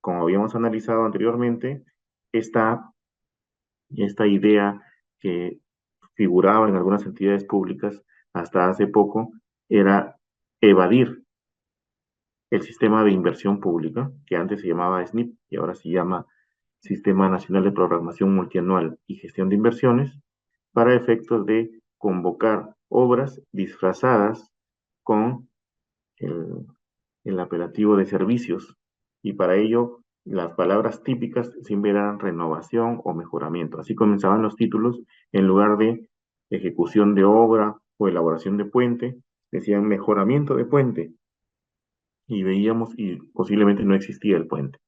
como habíamos analizado anteriormente, esta idea que figuraba en algunas entidades públicas hasta hace poco era evadir el sistema de inversión pública, que antes se llamaba SNIP y ahora se llama Sistema Nacional de Programación Multianual y Gestión de Inversiones, para efectos de convocar obras disfrazadas con el, el apelativo de servicios. Y para ello, las palabras típicas siempre eran renovación o mejoramiento. Así comenzaban los títulos, en lugar de ejecución de obra o elaboración de puente, decían mejoramiento de puente. Y veíamos, y posiblemente no existía el puente.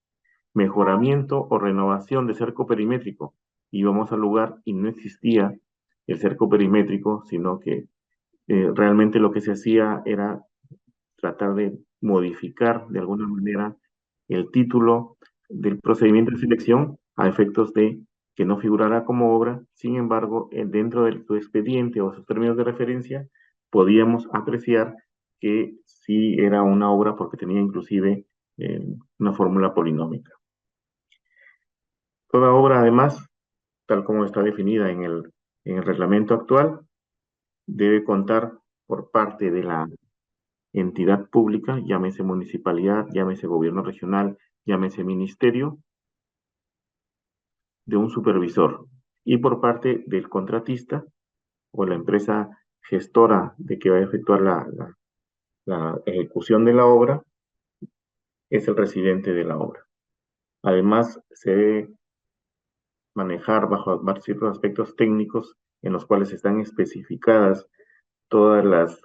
Mejoramiento o renovación de cerco perimétrico. Íbamos al lugar y no existía el cerco perimétrico, sino que realmente lo que se hacía era tratar de modificar de alguna manera el título del procedimiento de selección a efectos de que no figurara como obra. Sin embargo, dentro de su expediente o sus términos de referencia, podíamos apreciar que sí era una obra porque tenía inclusive una fórmula polinómica. Toda obra, además, tal como está definida en el reglamento actual, debe contar por parte de la entidad pública, llámese municipalidad, llámese gobierno regional, llámese ministerio, de un supervisor. Y por parte del contratista o la empresa gestora de que va a efectuar la ejecución de la obra, es el residente de la obra. Además, se debe manejar bajo ciertos aspectos técnicos en los cuales están especificadas todas las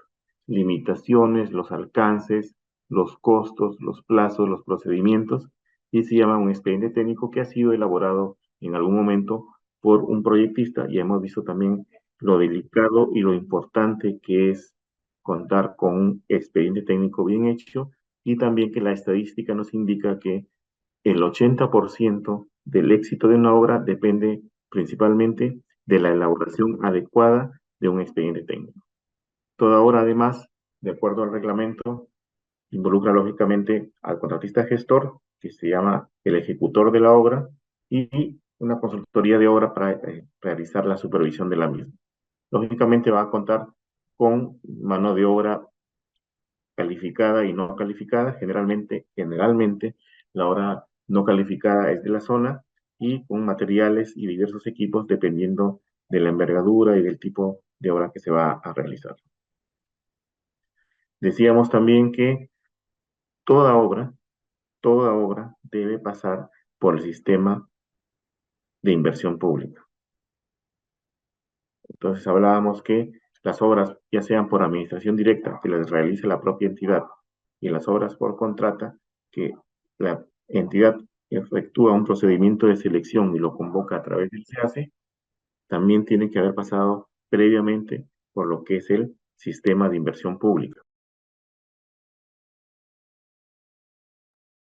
limitaciones, los alcances, los costos, los plazos, los procedimientos, y se llama un expediente técnico que ha sido elaborado en algún momento por un proyectista. Ya hemos visto también lo delicado y lo importante que es contar con un expediente técnico bien hecho, y también que la estadística nos indica que el 80% del éxito de una obra depende principalmente de la elaboración adecuada de un expediente técnico. Toda obra, además, de acuerdo al reglamento, involucra lógicamente al contratista gestor, que se llama el ejecutor de la obra, y una consultoría de obra para realizar la supervisión de la misma. Lógicamente va a contar con mano de obra calificada y no calificada. Generalmente la obra no calificada es de la zona, y con materiales y diversos equipos dependiendo de la envergadura y del tipo de obra que se va a realizar. Decíamos también que toda obra debe pasar por el sistema de inversión pública. Entonces hablábamos que las obras, ya sean por administración directa, que las realice la propia entidad, y las obras por contrata, que la entidad efectúa un procedimiento de selección y lo convoca a través del SEACE, también tiene que haber pasado previamente por lo que es el sistema de inversión pública.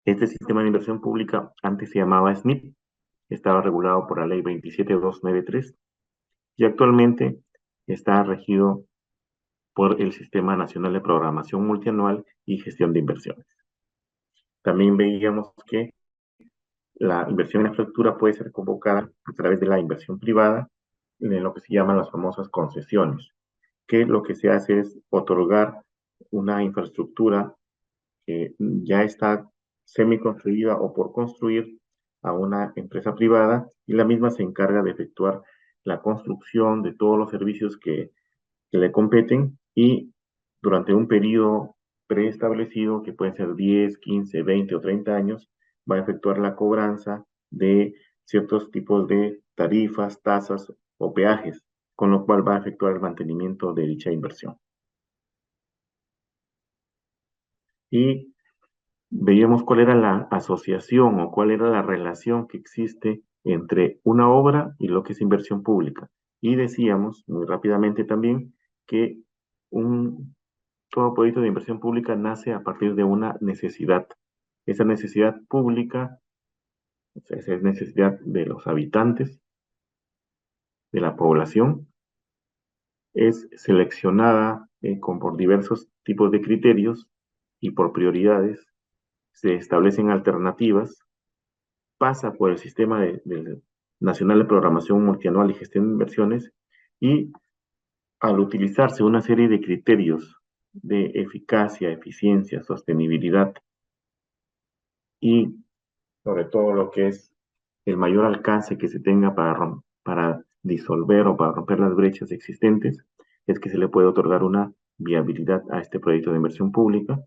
Este sistema de inversión pública antes se llamaba SNIP, estaba regulado por la ley 27293, y actualmente está regido por el Sistema Nacional de Programación Multianual y Gestión de Inversiones. También veíamos que la inversión en infraestructura puede ser convocada a través de la inversión privada en lo que se llaman las famosas concesiones, que lo que se hace es otorgar una infraestructura que ya está semi-construida o por construir a una empresa privada, y la misma se encarga de efectuar la construcción de todos los servicios que le competen, y durante un periodo preestablecido, que pueden ser 10, 15, 20 o 30 años, va a efectuar la cobranza de ciertos tipos de tarifas, tasas o peajes, con lo cual va a efectuar el mantenimiento de dicha inversión. Y veíamos cuál era la asociación o cuál era la relación que existe entre una obra y lo que es inversión pública. Y decíamos muy rápidamente también que todo proyecto de inversión pública nace a partir de una necesidad. Esa necesidad pública, o sea, esa es necesidad de los habitantes, de la población, es seleccionada por diversos tipos de criterios y por prioridades. Se establecen alternativas pasa por el sistema nacional de programación multianual y gestión de inversiones, y al utilizarse una serie de criterios de eficacia, eficiencia, sostenibilidad y sobre todo lo que es el mayor alcance que se tenga para disolver o para romper las brechas existentes, es que se le puede otorgar una viabilidad a este proyecto de inversión pública,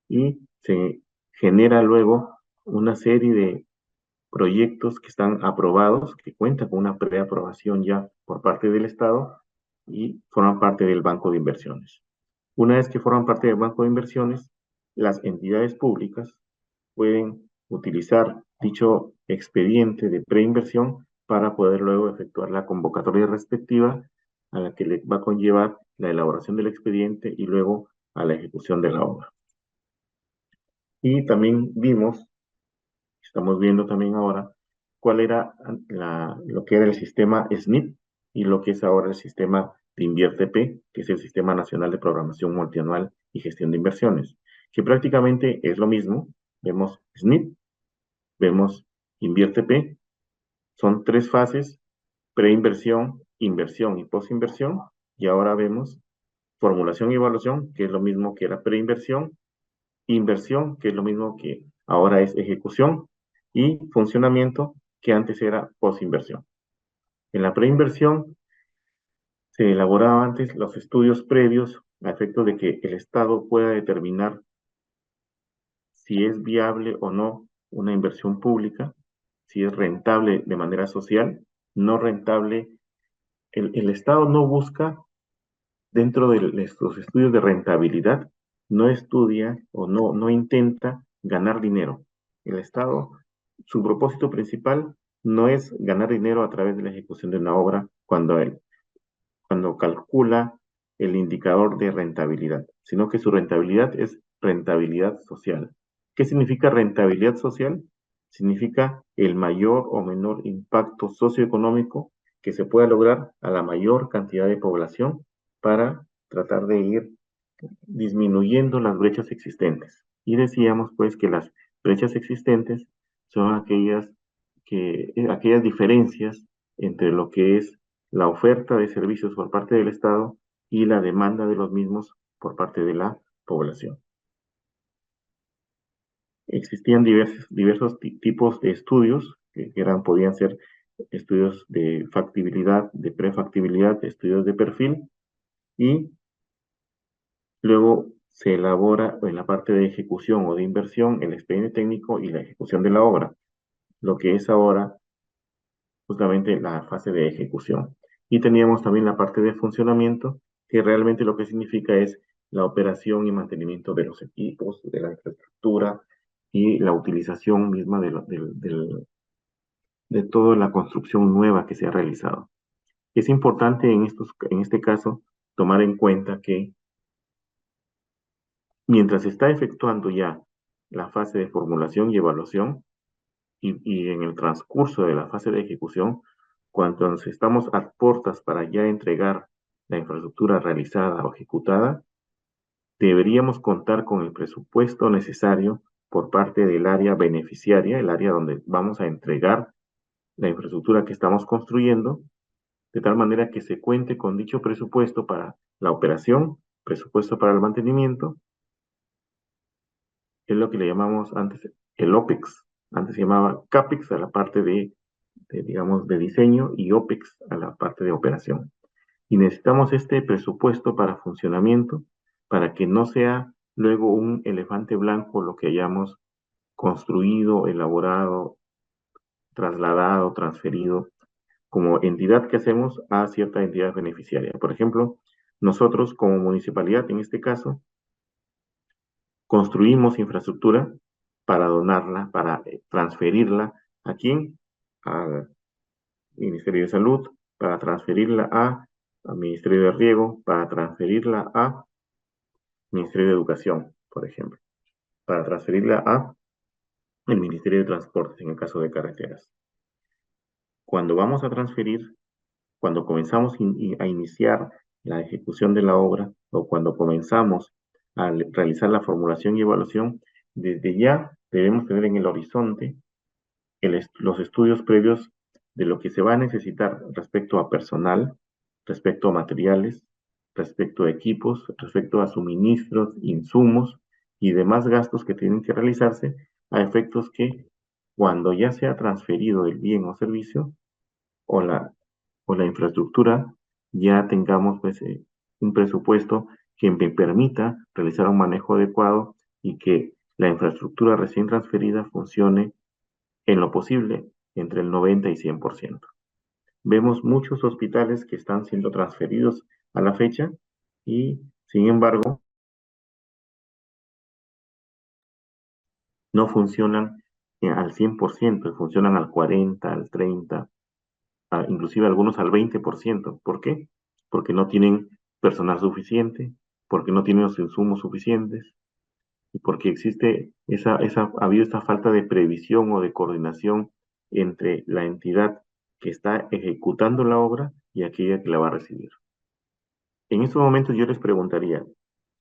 y se genera luego una serie de proyectos que están aprobados, que cuentan con una preaprobación ya por parte del Estado y forman parte del banco de inversiones. Una vez que forman parte del banco de inversiones, las entidades públicas pueden utilizar dicho expediente de preinversión para poder luego efectuar la convocatoria respectiva, a la que le va a conllevar la elaboración del expediente y luego a la ejecución de la obra. Y también estamos viendo también ahora cuál era lo que era el sistema SNIP y lo que es ahora el sistema de InvierteP, que es el Sistema Nacional de Programación Multianual y Gestión de Inversiones, que prácticamente es lo mismo. Vemos SNIP, vemos InvierteP, son tres fases: preinversión, inversión y posinversión, y ahora vemos formulación y evaluación, que es lo mismo que era preinversión, inversión, que es lo mismo que ahora es ejecución, y funcionamiento, que antes era posinversión. En la preinversión se elaboraban antes los estudios previos a efecto de que el Estado pueda determinar si es viable o no una inversión pública, si es rentable de manera social, no rentable. El Estado no busca, dentro de los estudios de rentabilidad, no estudia o no intenta ganar dinero. El Estado, su propósito principal no es ganar dinero a través de la ejecución de una obra cuando calcula el indicador de rentabilidad, sino que su rentabilidad es rentabilidad social. ¿Qué significa rentabilidad social? Significa el mayor o menor impacto socioeconómico que se pueda lograr a la mayor cantidad de población para tratar de ir disminuyendo las brechas existentes. Y decíamos pues que las brechas existentes son aquellas diferencias entre lo que es la oferta de servicios por parte del Estado y la demanda de los mismos por parte de la población. Existían diversos tipos de estudios que podían ser estudios de factibilidad, de prefactibilidad, estudios de perfil, y luego se elabora en la parte de ejecución o de inversión el expediente técnico y la ejecución de la obra, lo que es ahora justamente la fase de ejecución. Y teníamos también la parte de funcionamiento, que realmente lo que significa es la operación y mantenimiento de los equipos, de la infraestructura y la utilización misma de toda la construcción nueva que se ha realizado. Es importante en este caso tomar en cuenta que mientras se está efectuando ya la fase de formulación y evaluación, y en el transcurso de la fase de ejecución, cuando nos estamos a puertas para ya entregar la infraestructura realizada o ejecutada, deberíamos contar con el presupuesto necesario por parte del área beneficiaria, el área donde vamos a entregar la infraestructura que estamos construyendo, de tal manera que se cuente con dicho presupuesto para la operación, presupuesto para el mantenimiento, es lo que le llamamos antes el OPEX. Antes se llamaba CAPEX a la parte digamos, de diseño, y OPEX a la parte de operación. Y necesitamos este presupuesto para funcionamiento, para que no sea luego un elefante blanco lo que hayamos construido, elaborado, trasladado, transferido como entidad que hacemos a cierta entidad beneficiaria. Por ejemplo, nosotros como municipalidad, en este caso, construimos infraestructura para donarla, para transferirla ¿a quién? Al Ministerio de Salud, para transferirla al Ministerio de Riego, para transferirla al Ministerio de Educación, por ejemplo, para transferirla al Ministerio de Transportes, en el caso de carreteras. Cuando vamos a transferir, cuando comenzamos a iniciar la ejecución de la obra, o cuando comenzamos a realizar la formulación y evaluación, desde ya debemos tener en el horizonte los estudios previos de lo que se va a necesitar respecto a personal, respecto a materiales, respecto a equipos, respecto a suministros, insumos y demás gastos que tienen que realizarse a efectos que cuando ya sea transferido el bien o servicio o la infraestructura, ya tengamos pues, un presupuesto que me permita realizar un manejo adecuado y que la infraestructura recién transferida funcione en lo posible entre el 90 y 100%. Vemos muchos hospitales que están siendo transferidos a la fecha y, sin embargo, no funcionan al 100%, funcionan al 40, al 30, inclusive algunos al 20%. ¿Por qué? Porque no tienen personal suficiente, porque no tienen los insumos suficientes y porque existe ha habido esta falta de previsión o de coordinación entre la entidad que está ejecutando la obra y aquella que la va a recibir. En estos momentos yo les preguntaría,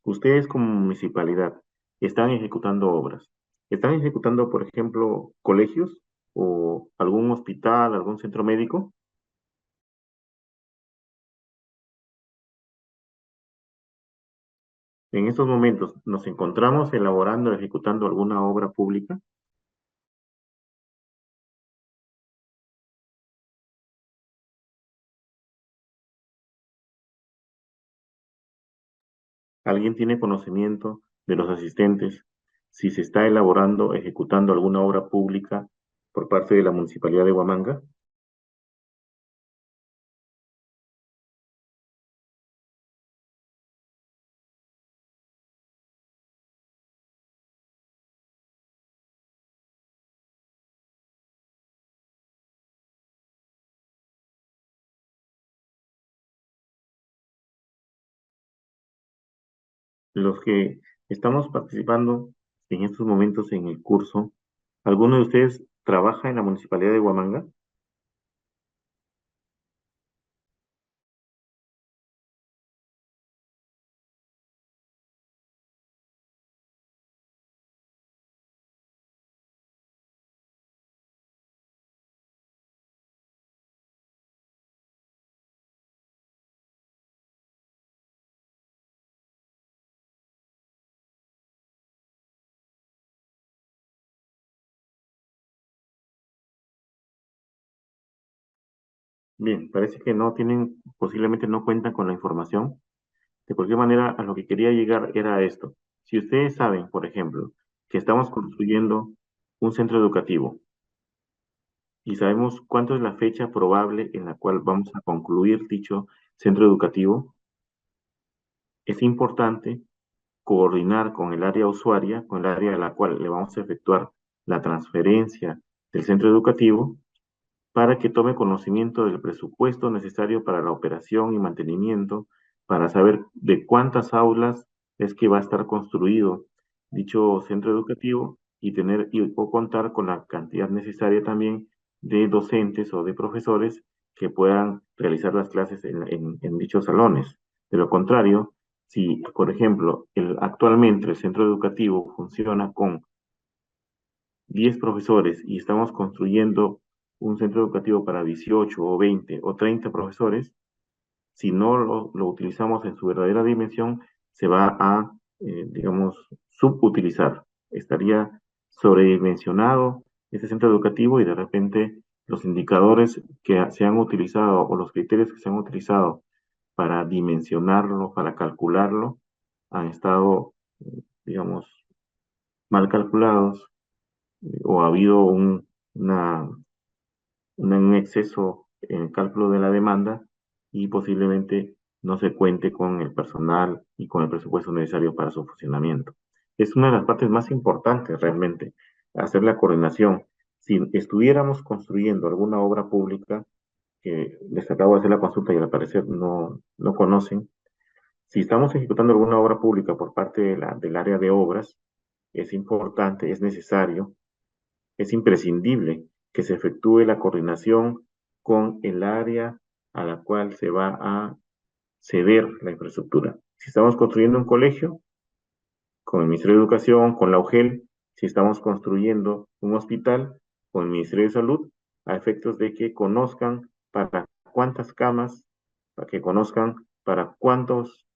ustedes como municipalidad están ejecutando obras, ¿están ejecutando, por ejemplo, colegios o algún hospital, algún centro médico? En estos momentos nos encontramos elaborando, ejecutando alguna obra pública. ¿Alguien tiene conocimiento de los asistentes si se está elaborando, ejecutando alguna obra pública por parte de la Municipalidad de Huamanga? Los que estamos participando en estos momentos en el curso, ¿alguno de ustedes trabaja en la Municipalidad de Huamanga? Bien, parece que no tienen, posiblemente no cuentan con la información. De cualquier manera, a lo que quería llegar era esto. Si ustedes saben, por ejemplo, que estamos construyendo un centro educativo y sabemos cuánto es la fecha probable en la cual vamos a concluir dicho centro educativo, es importante coordinar con el área usuaria, con el área a la cual le vamos a efectuar la transferencia del centro educativo, para que tome conocimiento del presupuesto necesario para la operación y mantenimiento, para saber de cuántas aulas es que va a estar construido dicho centro educativo y o contar con la cantidad necesaria también de docentes o de profesores que puedan realizar las clases en dichos salones. De lo contrario, si, por ejemplo, actualmente el centro educativo funciona con 10 profesores y estamos construyendo un centro educativo para 18 o 20 o 30 profesores, si no lo utilizamos en su verdadera dimensión, se va a, digamos, subutilizar. Estaría sobredimensionado ese centro educativo y de repente los indicadores que se han utilizado o los criterios que se han utilizado para dimensionarlo, para calcularlo, han estado, digamos, mal calculados o ha habido un exceso en el cálculo de la demanda y posiblemente no se cuente con el personal y con el presupuesto necesario para su funcionamiento. Es una de las partes más importantes realmente, hacer la coordinación. Si estuviéramos construyendo alguna obra pública, que les acabo de hacer la consulta y al parecer no conocen, si estamos ejecutando alguna obra pública por parte del área de obras, es importante, es necesario, es imprescindible que se efectúe la coordinación con el área a la cual se va a ceder la infraestructura. Si estamos construyendo un colegio, con el Ministerio de Educación, con la UGEL, si estamos construyendo un hospital, con el Ministerio de Salud a efectos de que conozcan para cuántas camas, para que conozcan para cuántos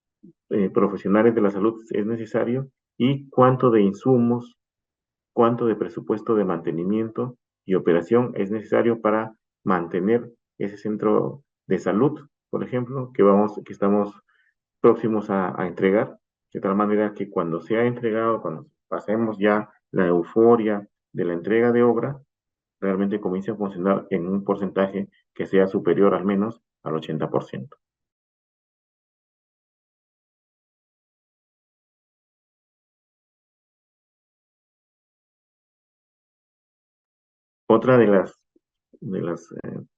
profesionales de la salud es necesario y cuánto de insumos, cuánto de presupuesto de mantenimiento y operación es necesario para mantener ese centro de salud, por ejemplo, que estamos próximos a entregar, de tal manera que cuando sea entregado, cuando pasemos ya la euforia de la entrega de obra, realmente comience a funcionar en un porcentaje que sea superior al menos al 80%. Otra de las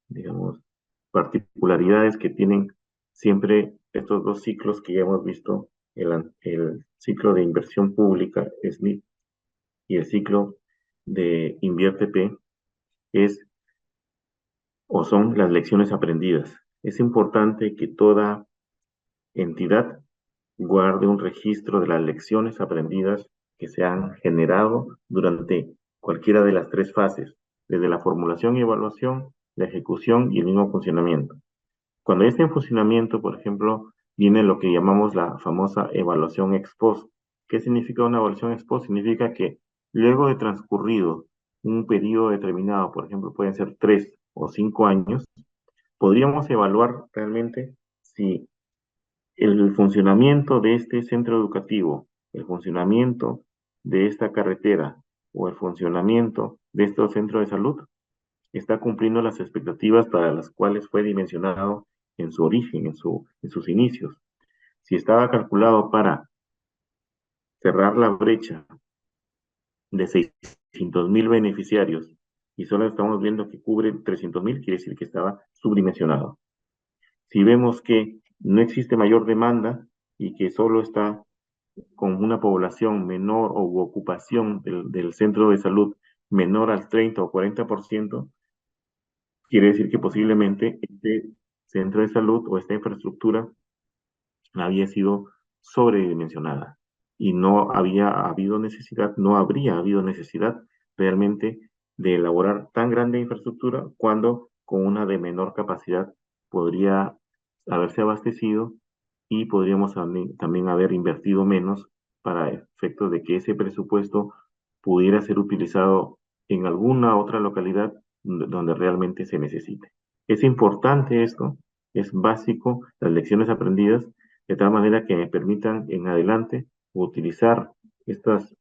digamos, particularidades que tienen siempre estos dos ciclos que ya hemos visto, el ciclo de inversión pública, SNIP, y el ciclo de Invierte P, es o son las lecciones aprendidas. Es importante que toda entidad guarde un registro de las lecciones aprendidas que se han generado durante cualquiera de las tres fases, desde la formulación y evaluación, la ejecución y el mismo funcionamiento. Cuando ya está en funcionamiento, por ejemplo, viene lo que llamamos la famosa evaluación ex post. ¿Qué significa una evaluación ex post? Significa que luego de transcurrido un periodo determinado, por ejemplo, pueden ser 3 o 5 años, podríamos evaluar realmente si el funcionamiento de este centro educativo, el funcionamiento de esta carretera o el funcionamiento de estos centros de salud está cumpliendo las expectativas para las cuales fue dimensionado en su origen, en sus inicios. Si estaba calculado para cerrar la brecha de 600.000 beneficiarios y solo estamos viendo que cubre 300.000, quiere decir que estaba subdimensionado. Si vemos que no existe mayor demanda y que solo está con una población menor o ocupación del centro de salud menor al 30 o 40%, quiere decir que posiblemente este centro de salud o esta infraestructura había sido sobredimensionada y no había habido necesidad, no habría habido necesidad realmente de elaborar tan grande infraestructura cuando con una de menor capacidad podría haberse abastecido y podríamos también haber invertido menos para efectos de que ese presupuesto pudiera ser utilizado en alguna otra localidad donde realmente se necesite. Es importante esto, es básico, las lecciones aprendidas, de tal manera que me permitan en adelante utilizar estas,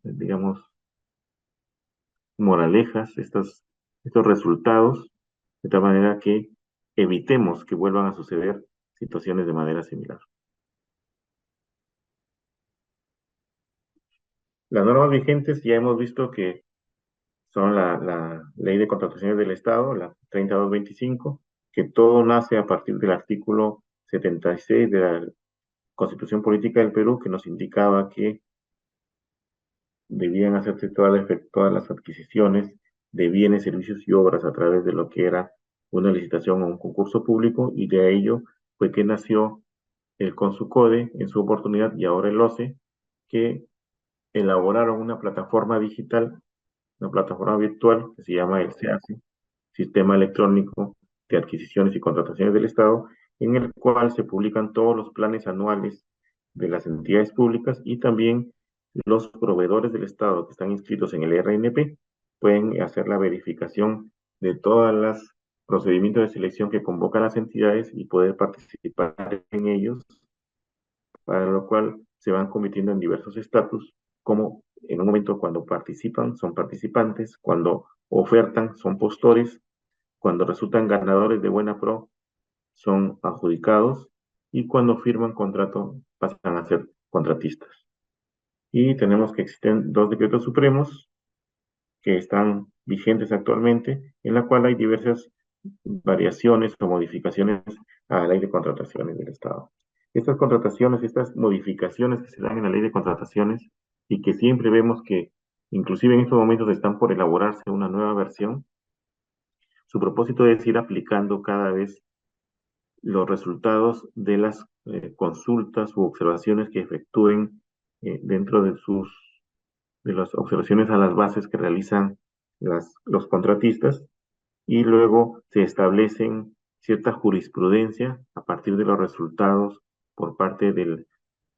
digamos, moralejas, estos resultados, de tal manera que evitemos que vuelvan a suceder situaciones de manera similar. Las normas vigentes ya hemos visto que son la Ley de Contrataciones del Estado, la 3225, que todo nace a partir del artículo 76 de la Constitución Política del Perú, que nos indicaba que debían hacerse todas las adquisiciones de bienes, servicios y obras a través de lo que era una licitación o un concurso público, y de ello fue que nació el Consucode en su oportunidad y ahora el OCE, que elaboraron una plataforma digital, una plataforma virtual que se llama el SEACE, Sistema Electrónico de Adquisiciones y Contrataciones del Estado, en el cual se publican todos los planes anuales de las entidades públicas y también los proveedores del Estado que están inscritos en el RNP pueden hacer la verificación de todos los procedimientos de selección que convocan las entidades y poder participar en ellos, para lo cual se van convirtiendo en diversos estatus, como en un momento cuando participan son participantes, cuando ofertan son postores, cuando resultan ganadores de buena pro son adjudicados y cuando firman contrato pasan a ser contratistas. Y tenemos que existen dos decretos supremos que están vigentes actualmente, en la cual hay diversas variaciones o modificaciones a la ley de contrataciones del Estado. Estas contrataciones, estas modificaciones que se dan en la ley de contrataciones y que siempre vemos que inclusive en estos momentos están por elaborarse una nueva versión, su propósito es ir aplicando cada vez los resultados de las consultas u observaciones que efectúen dentro de las observaciones a las bases que realizan los contratistas y luego se establecen cierta jurisprudencia a partir de los resultados por parte del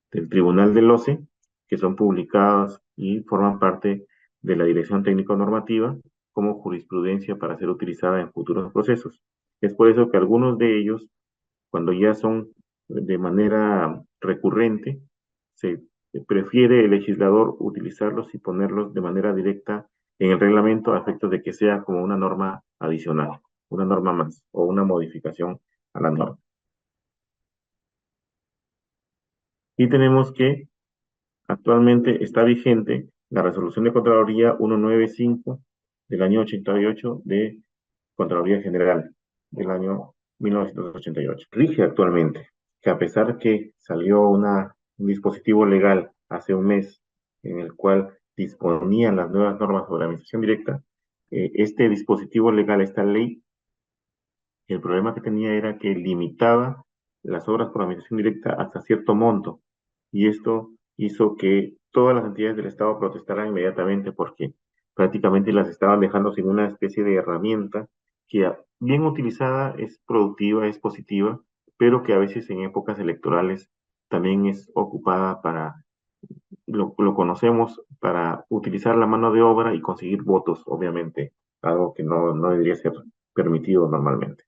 Tribunal del OCE, que son publicados y forman parte de la Dirección Técnico Normativa como jurisprudencia para ser utilizada en futuros procesos. Es por eso que algunos de ellos, cuando ya son de manera recurrente, se prefiere el legislador utilizarlos y ponerlos de manera directa en el reglamento a efectos de que sea como una norma adicional, una norma más o una modificación a la norma. Y tenemos que actualmente está vigente la resolución de Contraloría 195 del año 88 de Contraloría General del año 1988. Rige actualmente que a pesar que salió un dispositivo legal hace un mes en el cual disponían las nuevas normas sobre la administración directa, este dispositivo legal, esta ley, el problema que tenía era que limitaba las obras por administración directa hasta cierto monto. Y esto hizo que todas las entidades del Estado protestaran inmediatamente porque prácticamente las estaban dejando sin una especie de herramienta que bien utilizada es productiva, es positiva, pero que a veces en épocas electorales también es ocupada para, lo conocemos, para utilizar la mano de obra y conseguir votos, obviamente, algo que no debería ser permitido normalmente.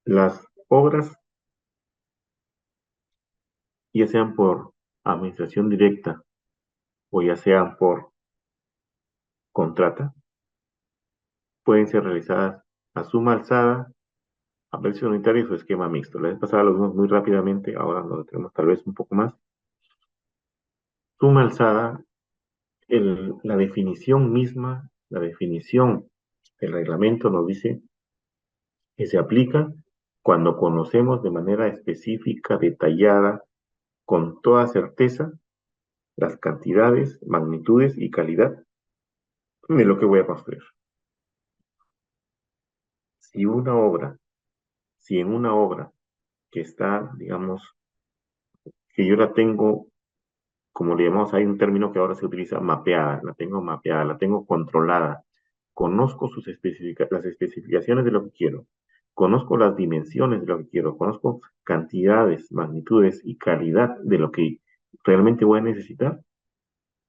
Las obras, ya sean por administración directa o ya sean por contrata, pueden ser realizadas a suma alzada, a precios unitarios o esquema mixto. La vez pasada lo vimos muy rápidamente, ahora lo tenemos tal vez un poco más. Suma alzada, la definición misma, la definición del reglamento nos dice que se aplica cuando conocemos de manera específica, detallada, con toda certeza, las cantidades, magnitudes y calidad de lo que voy a construir. Si una obra, si en una obra que está, digamos, que yo la tengo, como le llamamos, hay un término que ahora se utiliza, mapeada, la tengo controlada, conozco las especificaciones de lo que quiero, conozco las dimensiones de lo que quiero, conozco cantidades, magnitudes y calidad de lo que realmente voy a necesitar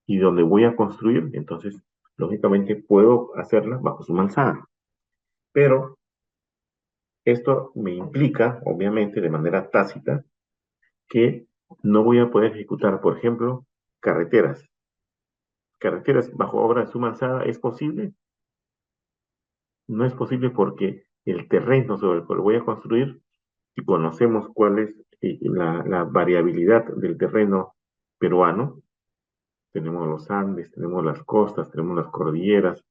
y donde voy a construir, entonces, lógicamente puedo hacerla bajo su alzada. Pero esto me implica, obviamente, de manera tácita, que no voy a poder ejecutar, por ejemplo, carreteras. Carreteras bajo obra de suma alzada, ¿es posible? No es posible porque el terreno sobre el cual voy a construir, si conocemos cuál es la variabilidad del terreno peruano, tenemos los Andes, tenemos las costas, tenemos las cordilleras,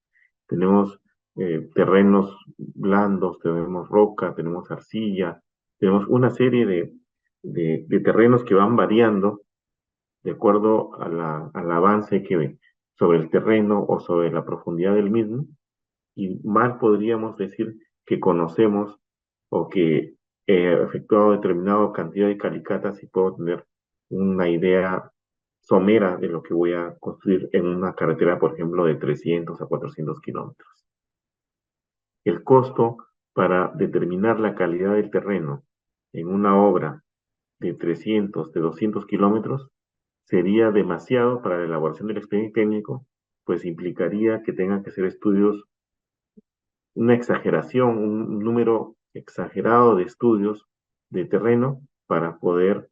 tenemos terrenos blandos, tenemos roca, tenemos arcilla, tenemos una serie de terrenos que van variando de acuerdo al avance que ve sobre el terreno o sobre la profundidad del mismo, y mal podríamos decir que conocemos o que he efectuado determinada cantidad de calicatas y puedo tener una idea somera de lo que voy a construir en una carretera, por ejemplo, de 300 a 400 kilómetros. El costo para determinar la calidad del terreno en una obra de 300, de 200 kilómetros sería demasiado para la elaboración del expediente técnico, pues implicaría que tengan que hacer estudios, una exageración, un número exagerado de estudios de terreno para poder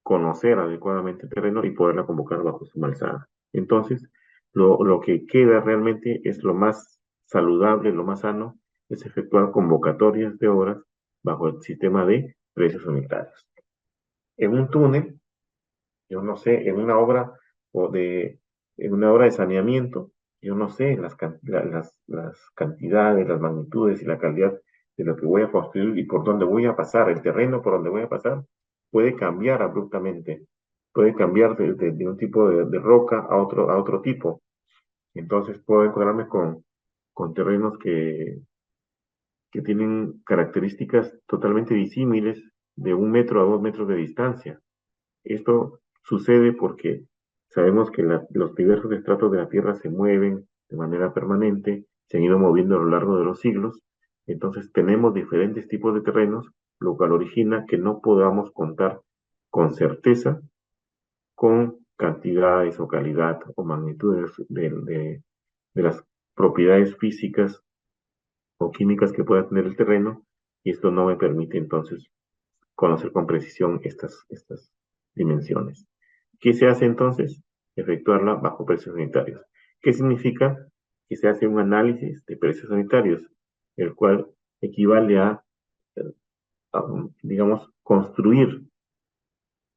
conocer adecuadamente el terreno y poderla convocar bajo su alzada. Entonces, lo que queda realmente es lo más saludable, lo más sano, es efectuar convocatorias de obras bajo el sistema de precios unitarios. En un túnel, yo no sé, en una obra de saneamiento, yo no sé las cantidades, las magnitudes y la calidad de lo que voy a construir y por dónde voy a pasar, el terreno por donde voy a pasar puede cambiar abruptamente, puede cambiar de un tipo de roca a otro tipo. Entonces puedo encontrarme con terrenos que tienen características totalmente disímiles de 1 metro a 2 metros de distancia. Esto sucede porque Sabemos que los diversos estratos de la Tierra se mueven de manera permanente, se han ido moviendo a lo largo de los siglos, entonces tenemos diferentes tipos de terrenos, lo cual origina que no podamos contar con certeza con cantidades o calidad o magnitudes de las propiedades físicas o químicas que pueda tener el terreno, y esto no me permite entonces conocer con precisión estas dimensiones. ¿Qué se hace entonces? Efectuarla bajo precios unitarios. ¿Qué significa? Que se hace un análisis de precios unitarios, el cual equivale a, digamos, construir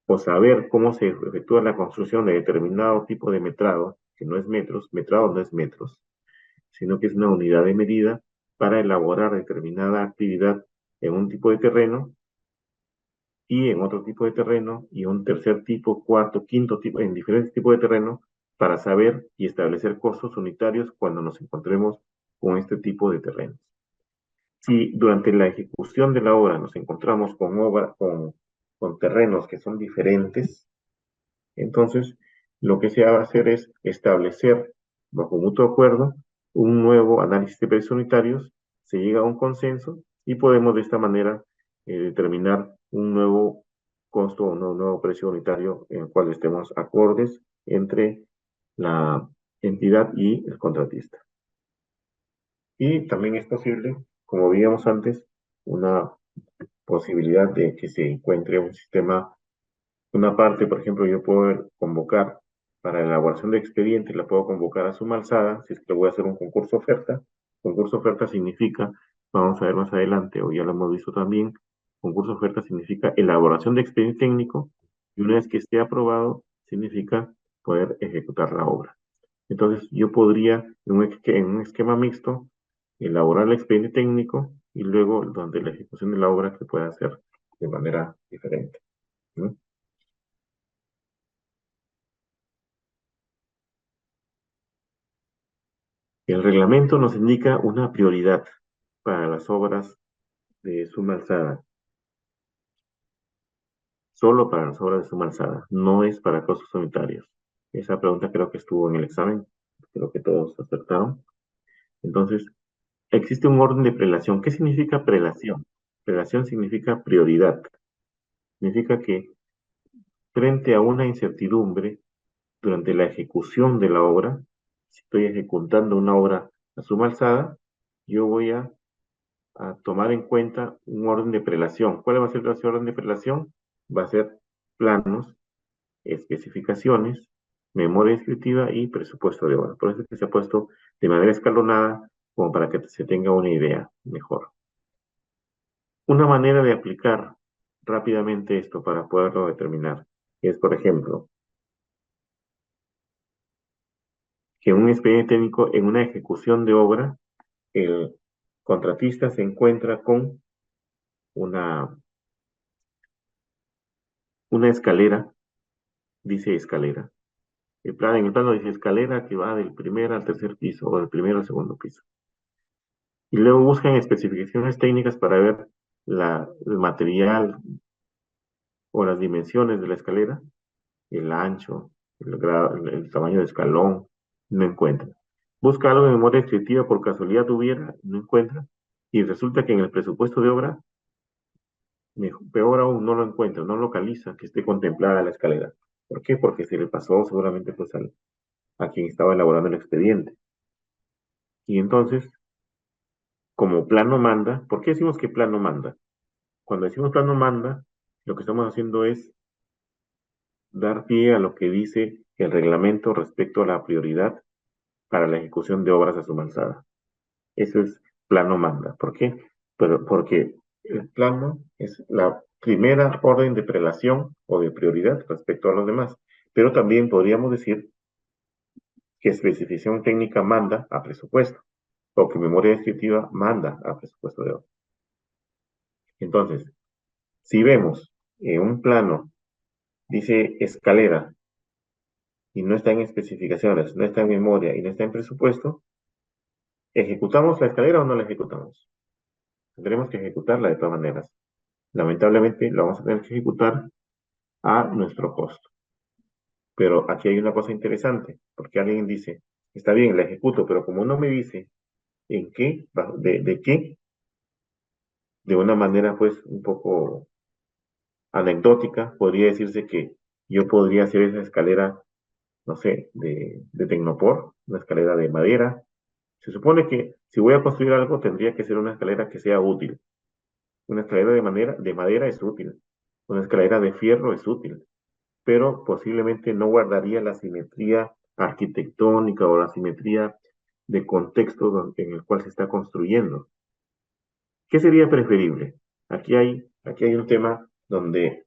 o saber cómo se efectúa la construcción de determinado tipo de metrado, que no es metros, metrado no es metros, sino que es una unidad de medida para elaborar determinada actividad en un tipo de terreno y en otro tipo de terreno y un tercer tipo, cuarto, quinto tipo, en diferentes tipos de terreno para saber y establecer costos unitarios cuando nos encontremos con este tipo de terrenos. Si durante la ejecución de la obra nos encontramos con terrenos que son diferentes, entonces lo que se va a hacer es establecer, bajo mutuo acuerdo, un nuevo análisis de precios unitarios, se llega a un consenso y podemos de esta manera determinar un nuevo costo o un nuevo precio unitario en el cual estemos acordes entre la entidad y el contratista. Y también es posible, como veíamos antes, una posibilidad de que se encuentre un sistema, una parte, por ejemplo, yo puedo convocar para la elaboración de expedientes, la puedo convocar a suma alzada, si es que voy a hacer un concurso oferta. Concurso oferta significa, vamos a ver más adelante, o ya lo hemos visto también, concurso oferta significa elaboración de expediente técnico, y una vez que esté aprobado, significa poder ejecutar la obra. Entonces, yo podría, en un esquema mixto, elaborar el expediente técnico y luego, donde la ejecución de la obra se puede hacer de manera diferente, ¿no? El reglamento nos indica una prioridad para las obras de suma alzada, solo para las obras de suma alzada, no es para costos unitarios. Esa pregunta creo que estuvo en el examen, creo que todos acertaron. Entonces, existe un orden de prelación. ¿Qué significa prelación? Prelación significa prioridad. Significa que frente a una incertidumbre durante la ejecución de la obra, si estoy ejecutando una obra a suma alzada, yo voy a tomar en cuenta un orden de prelación. ¿Cuál va a ser ese orden de prelación? Va a ser planos, especificaciones, memoria descriptiva y presupuesto de obra. Por eso es que se ha puesto de manera escalonada como para que se tenga una idea mejor. Una manera de aplicar rápidamente esto para poderlo determinar es, por ejemplo, que un expediente técnico en una ejecución de obra, el contratista se encuentra con una, una escalera, dice escalera. En el plano dice escalera que va del primer al tercer piso o del primero al segundo piso. Y luego buscan especificaciones técnicas para ver el material o las dimensiones de la escalera, el ancho, el tamaño de escalón, no encuentra. Busca algo de memoria descriptiva, por casualidad tuviera, no encuentra. Y resulta que en el presupuesto de obra, peor aún, no lo encuentra, no localiza que esté contemplada la escalera. ¿Por qué? Porque se le pasó seguramente pues a quien estaba elaborando el expediente. Y entonces, como plano manda, ¿por qué decimos que plano manda? Cuando decimos plano manda, lo que estamos haciendo es dar pie a lo que dice el reglamento respecto a la prioridad para la ejecución de obras a suma alzada. Eso es plano manda. ¿Por qué? Porque el plano es la primera orden de prelación o de prioridad respecto a los demás. Pero también podríamos decir que especificación técnica manda a presupuesto o que memoria descriptiva manda a presupuesto de obra. Entonces, si vemos en un plano, dice escalera, y no está en especificaciones, no está en memoria y no está en presupuesto, ¿ejecutamos la escalera o no la ejecutamos? Tendremos que ejecutarla de todas maneras. Lamentablemente, la vamos a tener que ejecutar a nuestro costo. Pero aquí hay una cosa interesante, porque alguien dice, está bien, la ejecuto, pero como no me dice en qué, de qué, de una manera pues un poco anecdótica, podría decirse que yo podría hacer esa escalera, no sé, de Tecnopor, una escalera de madera. Se supone que si voy a construir algo, tendría que ser una escalera que sea útil. Una escalera de madera es útil. Una escalera de fierro es útil, pero posiblemente no guardaría la simetría arquitectónica o la simetría de contexto en el cual se está construyendo. ¿Qué sería preferible? Aquí hay un tema donde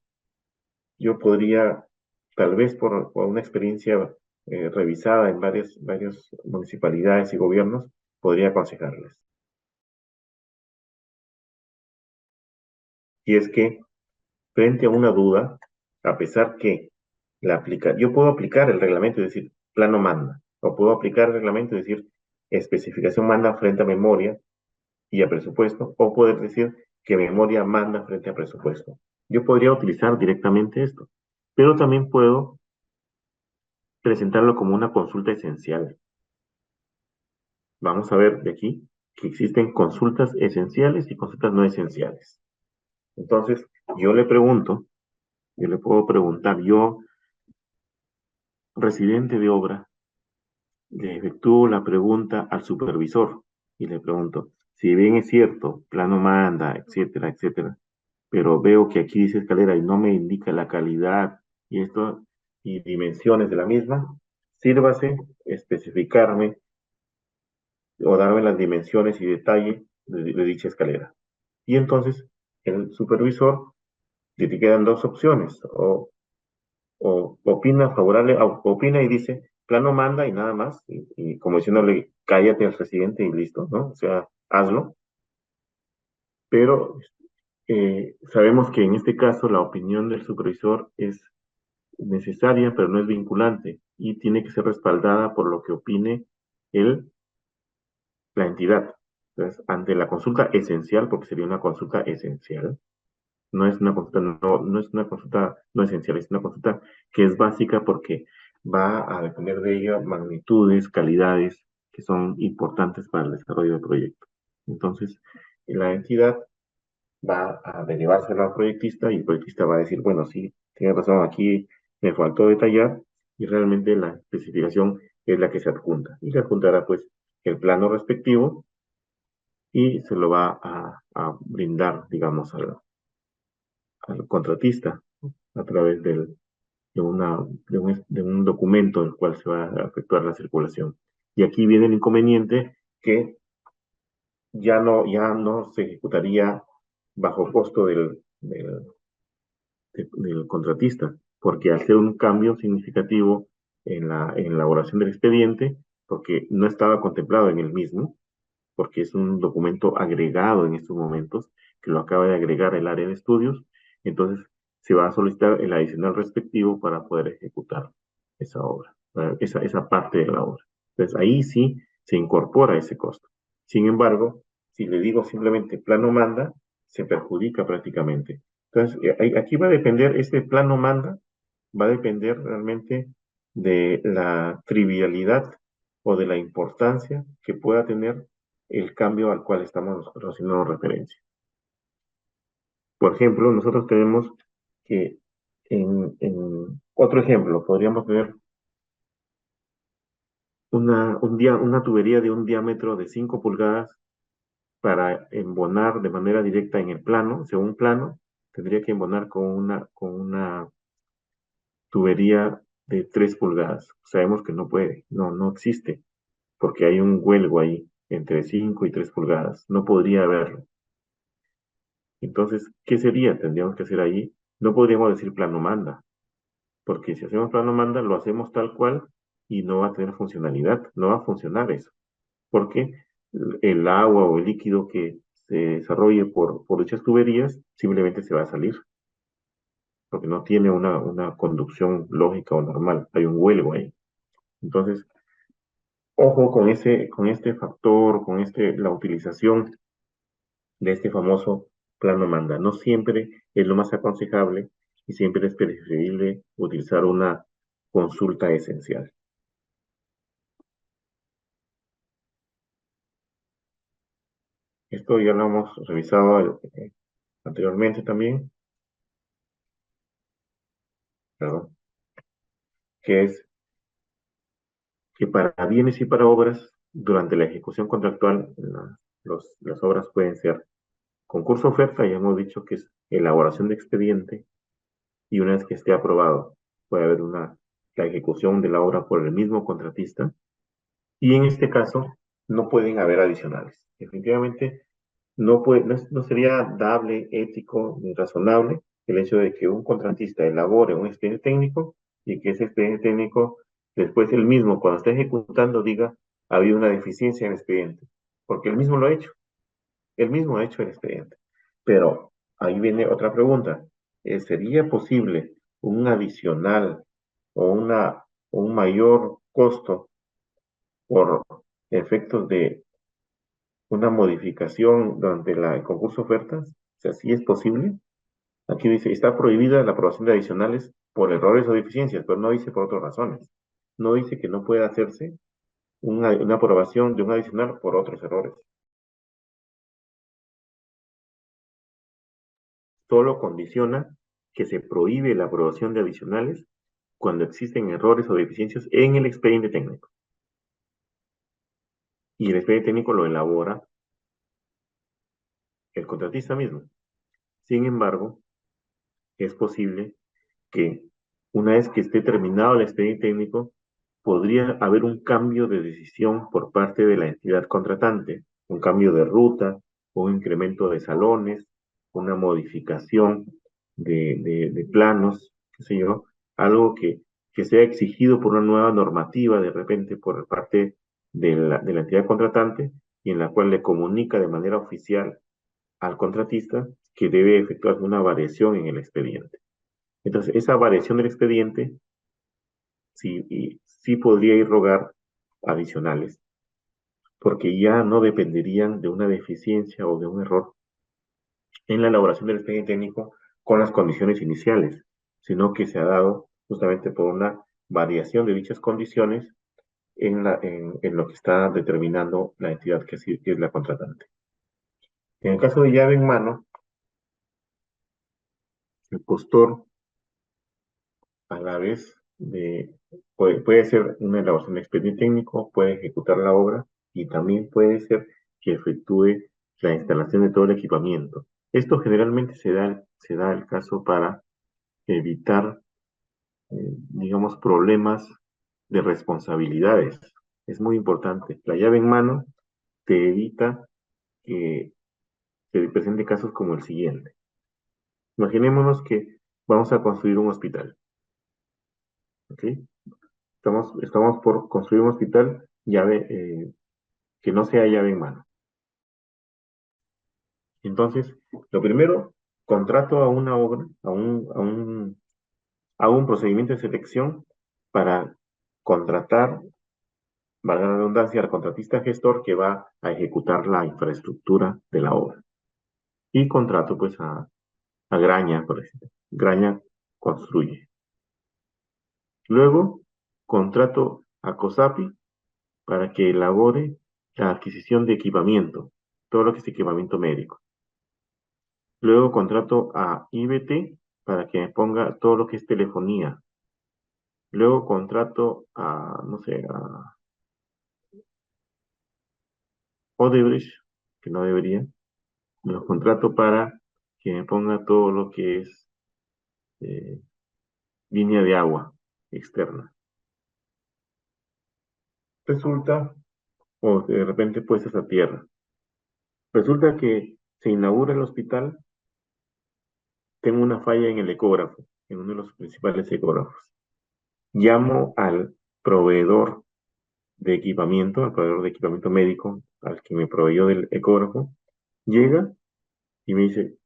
yo podría, tal vez por una experiencia revisada en varias municipalidades y gobiernos, podría aconsejarles. Y es que frente a una duda, a pesar que yo puedo aplicar el reglamento y decir plano manda, o puedo aplicar el reglamento y decir especificación manda frente a memoria y a presupuesto, o poder decir que memoria manda frente a presupuesto. Yo podría utilizar directamente esto, pero también puedo presentarlo como una consulta esencial. Vamos a ver de aquí que existen consultas esenciales y consultas no esenciales. Entonces, yo le pregunto, yo le puedo preguntar, yo, residente de obra, le efectúo la pregunta al supervisor y le pregunto, si bien es cierto, plano manda, etcétera, etcétera, pero veo que aquí dice escalera y no me indica la calidad y esto y dimensiones de la misma, sírvase especificarme o darme las dimensiones y detalle de dicha escalera. Y entonces el supervisor le quedan dos opciones, o opina favorable, o opina y dice, plano manda y nada más, y como diciéndole, cállate al residente y listo, ¿no? O sea, hazlo. Pero sabemos que en este caso la opinión del supervisor es necesaria, pero no es vinculante, y tiene que ser respaldada por lo que opine el, la entidad. Entonces, ante la consulta esencial, porque sería una consulta esencial, no es una consulta no es una consulta no esencial, es una consulta que es básica porque va a depender de ella magnitudes, calidades que son importantes para el desarrollo del proyecto. Entonces, la entidad va a derivárselo al proyectista y el proyectista va a decir, bueno, sí, tiene razón, aquí me faltó detallar y realmente la especificación es la que se adjunta. Y se adjuntará pues el plano respectivo y se lo va a brindar, digamos, al contratista a través de un documento en el cual se va a efectuar la circulación. Y aquí viene el inconveniente que ya no se ejecutaría bajo costo del contratista, porque al ser un cambio significativo en la elaboración del expediente, porque no estaba contemplado en el mismo, porque es un documento agregado en estos momentos, que lo acaba de agregar el área de estudios, entonces se va a solicitar el adicional respectivo para poder ejecutar esa obra, esa parte de la obra. Entonces ahí sí se incorpora ese costo. Sin embargo, si le digo simplemente plano manda, se perjudica prácticamente. Entonces, aquí va a depender, este plano manda, va a depender realmente de la trivialidad o de la importancia que pueda tener el cambio al cual estamos nosotros haciendo referencia. Por ejemplo, nosotros tenemos que en otro ejemplo, podríamos tener una tubería de un diámetro de 5 pulgadas para embonar de manera directa en el plano, según plano, tendría que embonar con una tubería de 3 pulgadas. Sabemos que no puede, no existe, porque hay un huelgo ahí entre 5 y 3 pulgadas. No podría haberlo. Entonces, ¿qué sería? Tendríamos que hacer ahí. No podríamos decir plano manda, porque si hacemos plano manda, lo hacemos tal cual y no va a tener funcionalidad, no va a funcionar eso, porque el agua o el líquido que se desarrolle por dichas tuberías simplemente se va a salir, porque no tiene una conducción lógica o normal, hay un huelgo ahí. Entonces, ojo con este factor, la utilización de este famoso plano manda. No siempre es lo más aconsejable y siempre es preferible utilizar una consulta esencial. Esto ya lo hemos revisado anteriormente también, perdón, que es que para bienes y para obras, durante la ejecución contractual, las obras pueden ser concurso oferta, ya hemos dicho que es elaboración de expediente, y una vez que esté aprobado, puede haber la ejecución de la obra por el mismo contratista, y en este caso no pueden haber adicionales. Definitivamente no sería dable, ético ni razonable el hecho de que un contratista elabore un expediente técnico y que ese expediente técnico después él mismo, cuando esté ejecutando, diga, ha habido una deficiencia en el expediente, porque él mismo lo ha hecho, él mismo ha hecho el expediente. Pero ahí viene otra pregunta. ¿Sería posible un adicional o un mayor costo por efectos de una modificación durante el concurso de ofertas? O sea, ¿sí es posible? Aquí dice, está prohibida la aprobación de adicionales por errores o deficiencias, pero no dice por otras razones. No dice que no pueda hacerse una aprobación de un adicional por otros errores. Solo condiciona que se prohíbe la aprobación de adicionales cuando existen errores o deficiencias en el expediente técnico. Y el expediente técnico lo elabora el contratista mismo. Sin embargo, es posible que una vez que esté terminado el expediente técnico, podría haber un cambio de decisión por parte de la entidad contratante, un cambio de ruta, un incremento de salones, una modificación de planos, qué sé yo, algo que sea exigido por una nueva normativa de repente por parte de la entidad contratante y en la cual le comunica de manera oficial al contratista que debe efectuar una variación en el expediente. Entonces, esa variación del expediente sí podría irrogar adicionales, porque ya no dependerían de una deficiencia o de un error en la elaboración del expediente técnico con las condiciones iniciales, sino que se ha dado justamente por una variación de dichas condiciones en lo que está determinando la entidad que es la contratante. En el caso de llave en mano, el postor a la vez puede ser una elaboración de expediente técnico, puede ejecutar la obra y también puede ser que efectúe la instalación de todo el equipamiento. Esto generalmente se da el caso para evitar, digamos, problemas de responsabilidades. Es muy importante. La llave en mano te evita que se presenten casos como el siguiente. Imaginémonos que vamos a construir un hospital, ¿ok? Estamos por construir un hospital que no sea llave en mano. Entonces, lo primero, contrato a una obra, a un procedimiento de selección para contratar, valga la redundancia, al contratista gestor que va a ejecutar la infraestructura de la obra. Y contrato pues a Graña, por ejemplo. Graña construye. Luego, contrato a COSAPI para que elabore la adquisición de equipamiento, todo lo que es equipamiento médico. Luego contrato a IBT para que me ponga todo lo que es telefonía. Luego contrato a, no sé, a Odebrecht, que no debería. Los contrato para que me ponga todo lo que es eh, línea de agua externa. Resulta, o de repente puestas a tierra. Resulta que se inaugura el hospital, tengo una falla en el ecógrafo, en uno de los principales ecógrafos. Llamo al proveedor al proveedor de equipamiento médico, al que me proveyó del ecógrafo, llega y me dice,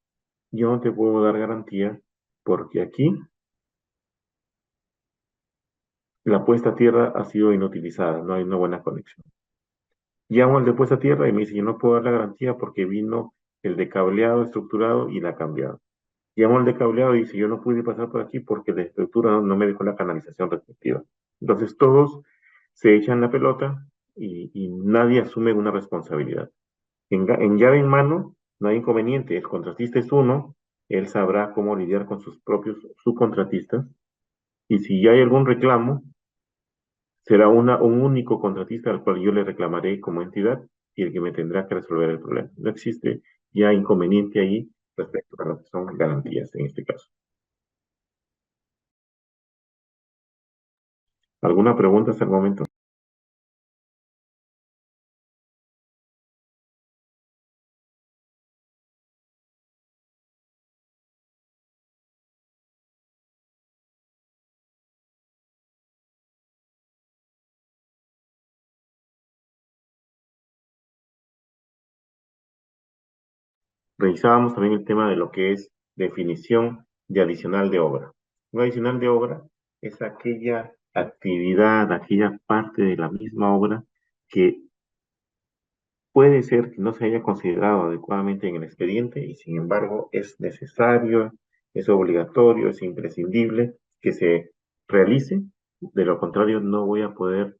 yo no te puedo dar garantía porque aquí la puesta a tierra ha sido inutilizada, no hay una buena conexión. Llamo al de puesta a tierra y me dice, yo no puedo dar la garantía porque vino el de cableado estructurado y la ha cambiado. Llamo al de cableado y dice, yo no pude pasar por aquí porque la estructura no me dejó la canalización respectiva. Entonces todos se echan la pelota y nadie asume una responsabilidad. En llave en mano no hay inconveniente, el contratista es uno, él sabrá cómo lidiar con sus propios subcontratistas y si ya hay algún reclamo, será un único contratista al cual yo le reclamaré como entidad y el que me tendrá que resolver el problema. No existe ya inconveniente ahí respecto a lo que son garantías en este caso. ¿Alguna pregunta hasta el momento? Revisábamos también el tema de lo que es definición de adicional de obra. Un adicional de obra es aquella actividad, aquella parte de la misma obra que puede ser que no se haya considerado adecuadamente en el expediente y sin embargo es necesario, es obligatorio, es imprescindible que se realice. De lo contrario, no voy a poder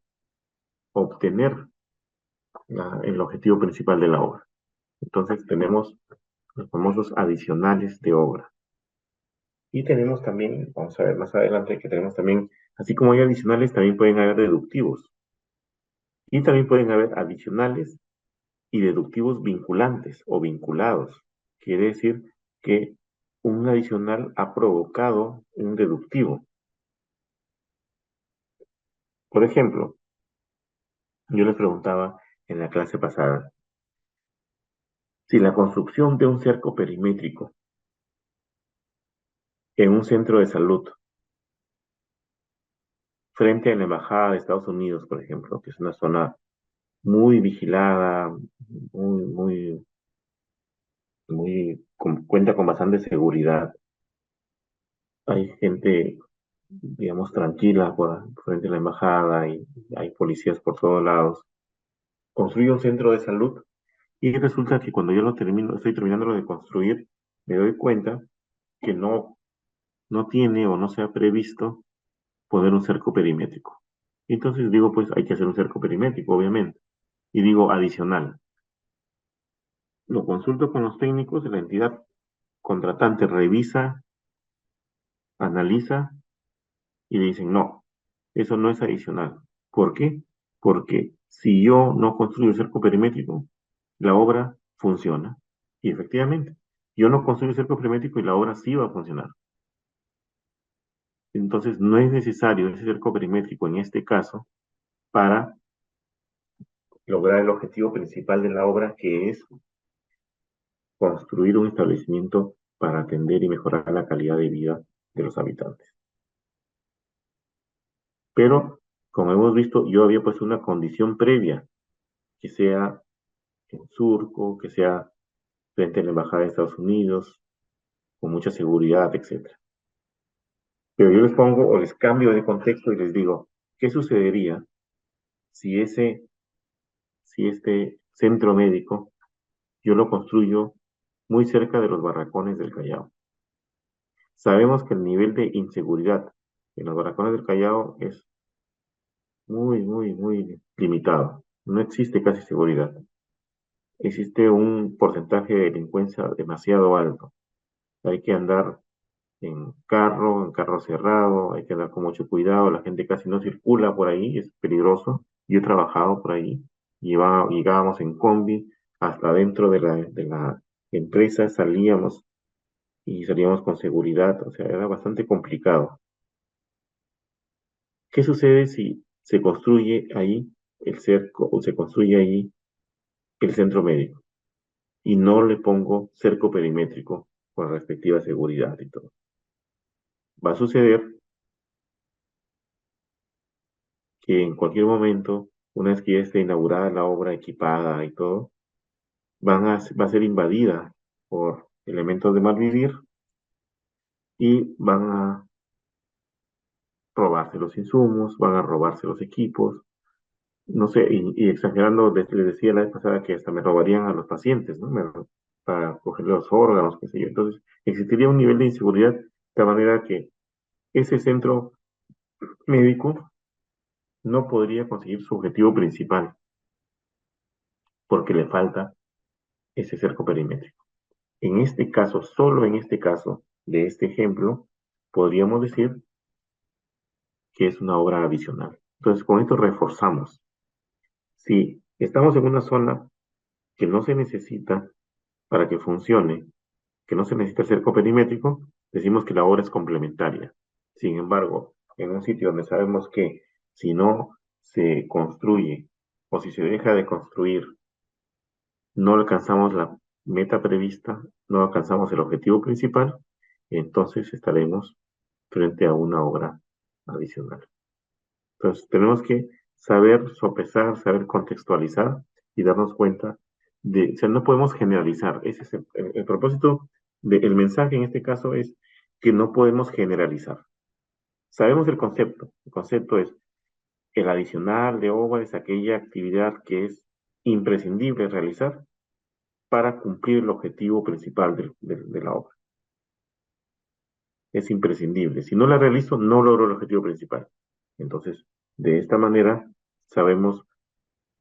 obtener el objetivo principal de la obra. Entonces tenemos los famosos adicionales de obra. Y tenemos también, vamos a ver más adelante, que tenemos también, así como hay adicionales, también pueden haber deductivos. Y también pueden haber adicionales y deductivos vinculantes o vinculados. Quiere decir que un adicional ha provocado un deductivo. Por ejemplo, yo les preguntaba en la clase pasada si la construcción de un cerco perimétrico en un centro de salud frente a la Embajada de Estados Unidos, por ejemplo, que es una zona muy vigilada, muy, cuenta con bastante seguridad. Hay gente, digamos, tranquila frente a la embajada y hay policías por todos lados. Construye un centro de salud y resulta que cuando yo lo termino, estoy terminando de construir, me doy cuenta que no tiene o no se ha previsto poner un cerco perimétrico. Y entonces digo, pues hay que hacer un cerco perimétrico, obviamente. Y digo adicional. Lo consulto con los técnicos de la entidad contratante, revisa, analiza y le dicen, no, eso no es adicional. ¿Por qué? Porque si yo no construyo cerco perimétrico, la obra funciona. Y efectivamente, yo no construyo cerco perimétrico y la obra sí va a funcionar. Entonces, no es necesario ese cerco perimétrico en este caso para lograr el objetivo principal de la obra, que es construir un establecimiento para atender y mejorar la calidad de vida de los habitantes. Pero, como hemos visto, yo había puesto una condición previa, que sea en Surco, que sea frente a la Embajada de Estados Unidos, con mucha seguridad, etcétera. Pero yo les pongo o les cambio de contexto y les digo, ¿qué sucedería si si este centro médico yo lo construyo muy cerca de los barracones del Callao? Sabemos que el nivel de inseguridad en los barracones del Callao es muy limitado. No existe casi seguridad. Existe un porcentaje de delincuencia demasiado alto. Hay que andar en carro cerrado, hay que andar con mucho cuidado, la gente casi no circula por ahí, es peligroso. Yo he trabajado por ahí, llegábamos en combi hasta dentro de la empresa, salíamos y salíamos con seguridad, o sea, era bastante complicado. ¿Qué sucede si se construye ahí el cerco o se construye ahí el centro médico y no le pongo cerco perimétrico con la respectiva seguridad y todo? Va a suceder que en cualquier momento, una vez que ya esté inaugurada la obra, equipada y todo, va a ser invadida por elementos de malvivir y van a robarse los insumos, van a robarse los equipos, no sé, y exagerando, les decía la vez pasada que hasta me robarían a los pacientes, ¿no? para coger los órganos, qué sé yo. Entonces, existiría un nivel de inseguridad de tal manera que ese centro médico no podría conseguir su objetivo principal porque le falta ese cerco perimétrico. En este caso, solo en este caso de este ejemplo, podríamos decir que es una obra adicional. Entonces, con esto reforzamos. Si estamos en una zona que no se necesita para que funcione, que no se necesita el cerco perimétrico, decimos que la obra es complementaria. Sin embargo, en un sitio donde sabemos que si no se construye o si se deja de construir, no alcanzamos la meta prevista, no alcanzamos el objetivo principal, entonces estaremos frente a una obra adicional. Entonces, tenemos que saber sopesar, saber contextualizar y darnos cuenta o sea, no podemos generalizar. Ese es el propósito del mensaje en este caso es que no podemos generalizar. Sabemos el concepto es el adicional de obra es aquella actividad que es imprescindible realizar para cumplir el objetivo principal de la obra. Es imprescindible. Si no la realizo, no logro el objetivo principal. Entonces, de esta manera, sabemos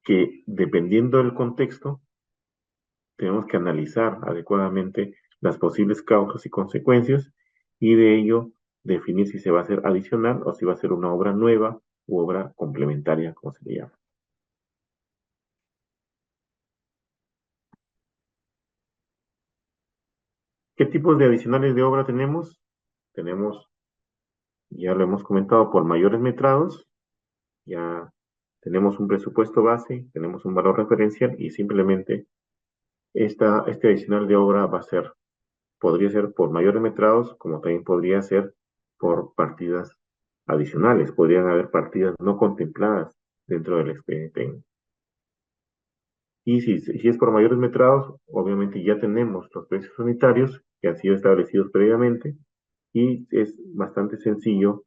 que dependiendo del contexto, tenemos que analizar adecuadamente las posibles causas y consecuencias y de ello definir si se va a hacer adicional o si va a ser una obra nueva u obra complementaria, como se le llama. ¿Qué tipos de adicionales de obra tenemos? Tenemos, ya lo hemos comentado, por mayores metrados, ya tenemos un presupuesto base, tenemos un valor referencial y simplemente este adicional de obra va a ser, podría ser por mayores metrados, como también podría ser por partidas adicionales. Podrían haber partidas no contempladas dentro del expediente técnico. Y si es por mayores metrados, obviamente ya tenemos los precios unitarios que han sido establecidos previamente y es bastante sencillo,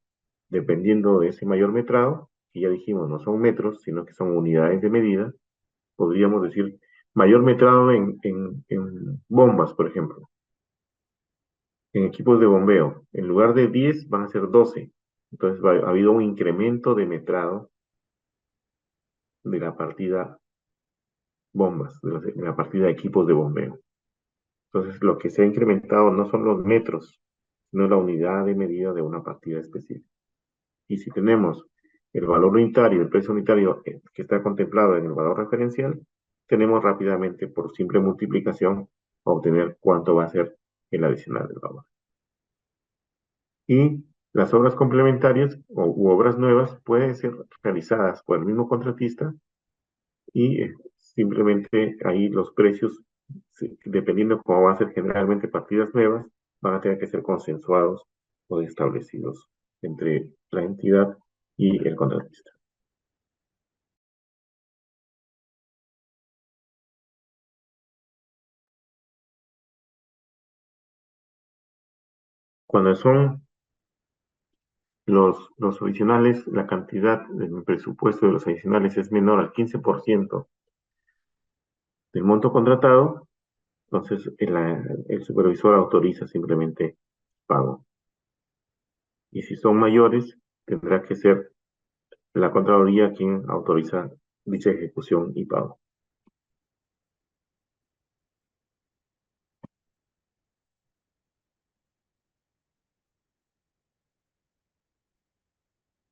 dependiendo de ese mayor metrado, que ya dijimos no son metros, sino que son unidades de medida, podríamos decir mayor metrado en bombas, por ejemplo, en equipos de bombeo. En lugar de 10 van a ser 12. Entonces ha habido un incremento de metrado de la partida bombas, de la partida equipos de bombeo. Entonces lo que se ha incrementado no son los metros, sino la unidad de medida de una partida específica. Y si tenemos el valor unitario, el precio unitario que está contemplado en el valor referencial, tenemos rápidamente por simple multiplicación obtener cuánto va a ser el adicional del valor. Y las obras complementarias u obras nuevas pueden ser realizadas por el mismo contratista y simplemente ahí los precios, dependiendo cómo van a ser generalmente partidas nuevas, van a tener que ser consensuados o establecidos entre la entidad y el contratista. Cuando son los adicionales, la cantidad del presupuesto de los adicionales es menor al 15% del monto contratado, entonces el supervisor autoriza simplemente pago. Y si son mayores, tendrá que ser la Contraloría quien autoriza dicha ejecución y pago.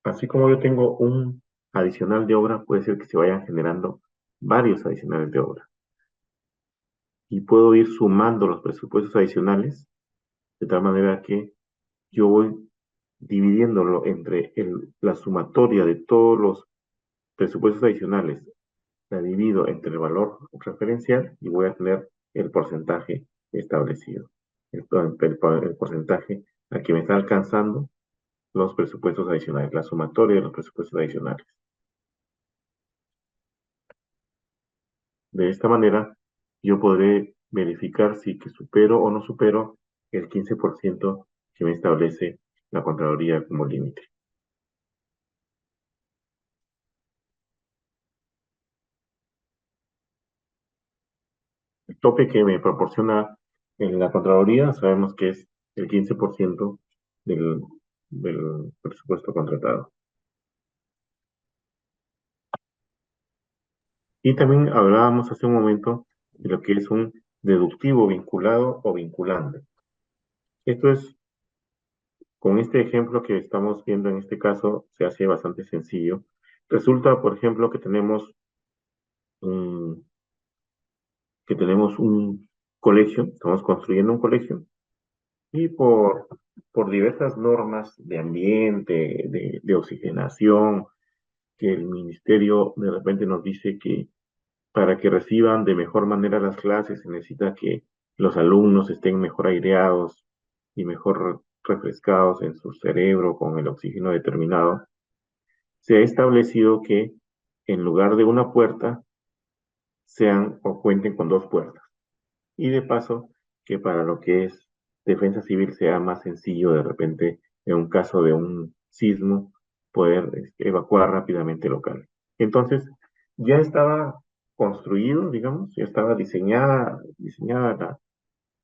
Así como yo tengo un adicional de obra, puede ser que se vayan generando varios adicionales de obra. Y puedo ir sumando los presupuestos adicionales de tal manera que yo voy dividiéndolo entre la sumatoria de todos los presupuestos adicionales, la divido entre el valor referencial y voy a tener el porcentaje establecido, el porcentaje al que me está alcanzando los presupuestos adicionales, la sumatoria de los presupuestos adicionales. De esta manera, yo podré verificar si que supero o no supero el 15% que me establece la Contraloría como límite. tope que me proporciona en la Contraloría sabemos que es el 15% del, del presupuesto contratado. Y también hablábamos hace un momento de lo que es un deductivo vinculado o vinculante. Esto es, con este ejemplo que estamos viendo en este caso, se hace bastante sencillo. Resulta, por ejemplo, un, que tenemos un colegio, estamos construyendo un colegio, y por diversas normas de ambiente, de oxigenación, que el ministerio de repente nos dice que para que reciban de mejor manera las clases se necesita que los alumnos estén mejor aireados y mejor refrescados en su cerebro con el oxígeno determinado. Se ha establecido que en lugar de una puerta sean o cuenten con dos puertas. Y de paso, que para lo que es defensa civil sea más sencillo de repente, en un caso de un sismo, poder evacuar rápidamente el local. Entonces, ya estaba construido, digamos, ya estaba diseñada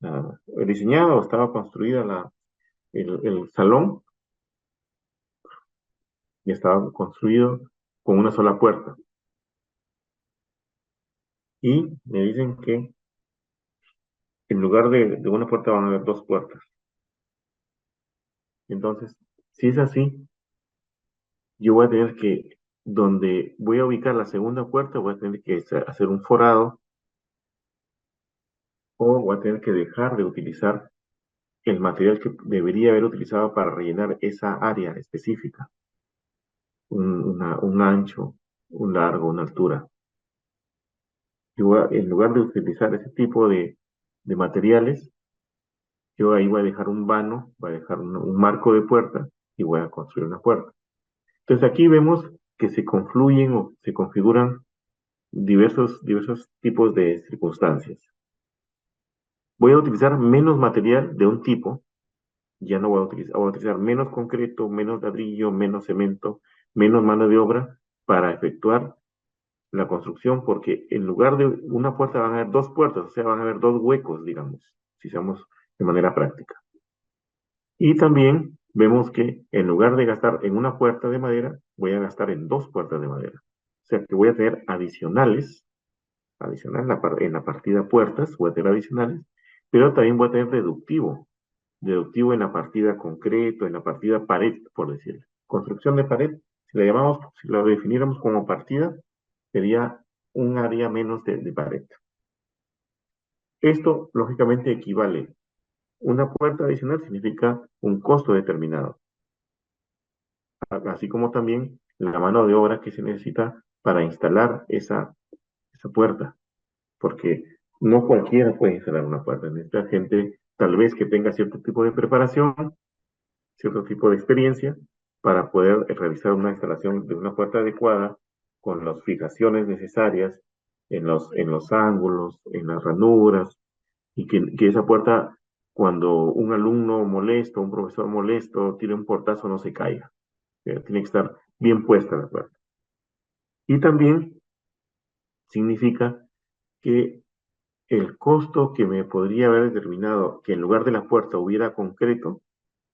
o estaba construida el salón, y estaba construido con una sola puerta. Y me dicen que en lugar de una puerta van a haber dos puertas. Entonces, si es así, yo voy a tener que, donde voy a ubicar la segunda puerta, voy a tener que hacer un forado o voy a tener que dejar de utilizar el material que debería haber utilizado para rellenar esa área específica, un ancho, un largo, una altura. En lugar de utilizar ese tipo de materiales, yo ahí voy a dejar un vano, voy a dejar un marco de puerta y voy a construir una puerta. Entonces aquí vemos que se confluyen o se configuran diversos tipos de circunstancias. Voy a utilizar menos material de un tipo, ya no voy a utilizar menos concreto, menos ladrillo, menos cemento, menos mano de obra para efectuar la construcción, porque en lugar de una puerta van a haber dos puertas, o sea, van a haber dos huecos, digamos, si seamos de manera práctica. Y también vemos que en lugar de gastar en una puerta de madera, voy a gastar en dos puertas de madera. O sea, que voy a tener en la partida puertas, voy a tener adicionales, pero también voy a tener deductivo en la partida concreto, en la partida pared, por decirlo. Construcción de pared, si lo definiéramos como partida, sería un área menos de pared. Esto, lógicamente, equivale. Una puerta adicional significa un costo determinado, así como también la mano de obra que se necesita para instalar esa puerta, porque no cualquiera puede instalar una puerta. Necesita gente tal vez que tenga cierto tipo de preparación, cierto tipo de experiencia para poder realizar una instalación de una puerta adecuada con las fijaciones necesarias en los ángulos, en las ranuras, y que esa puerta, cuando un alumno molesto, un profesor molesto, tire un portazo, no se caiga. Tiene que estar bien puesta la puerta. Y también significa que el costo que me podría haber determinado que en lugar de la puerta hubiera concreto,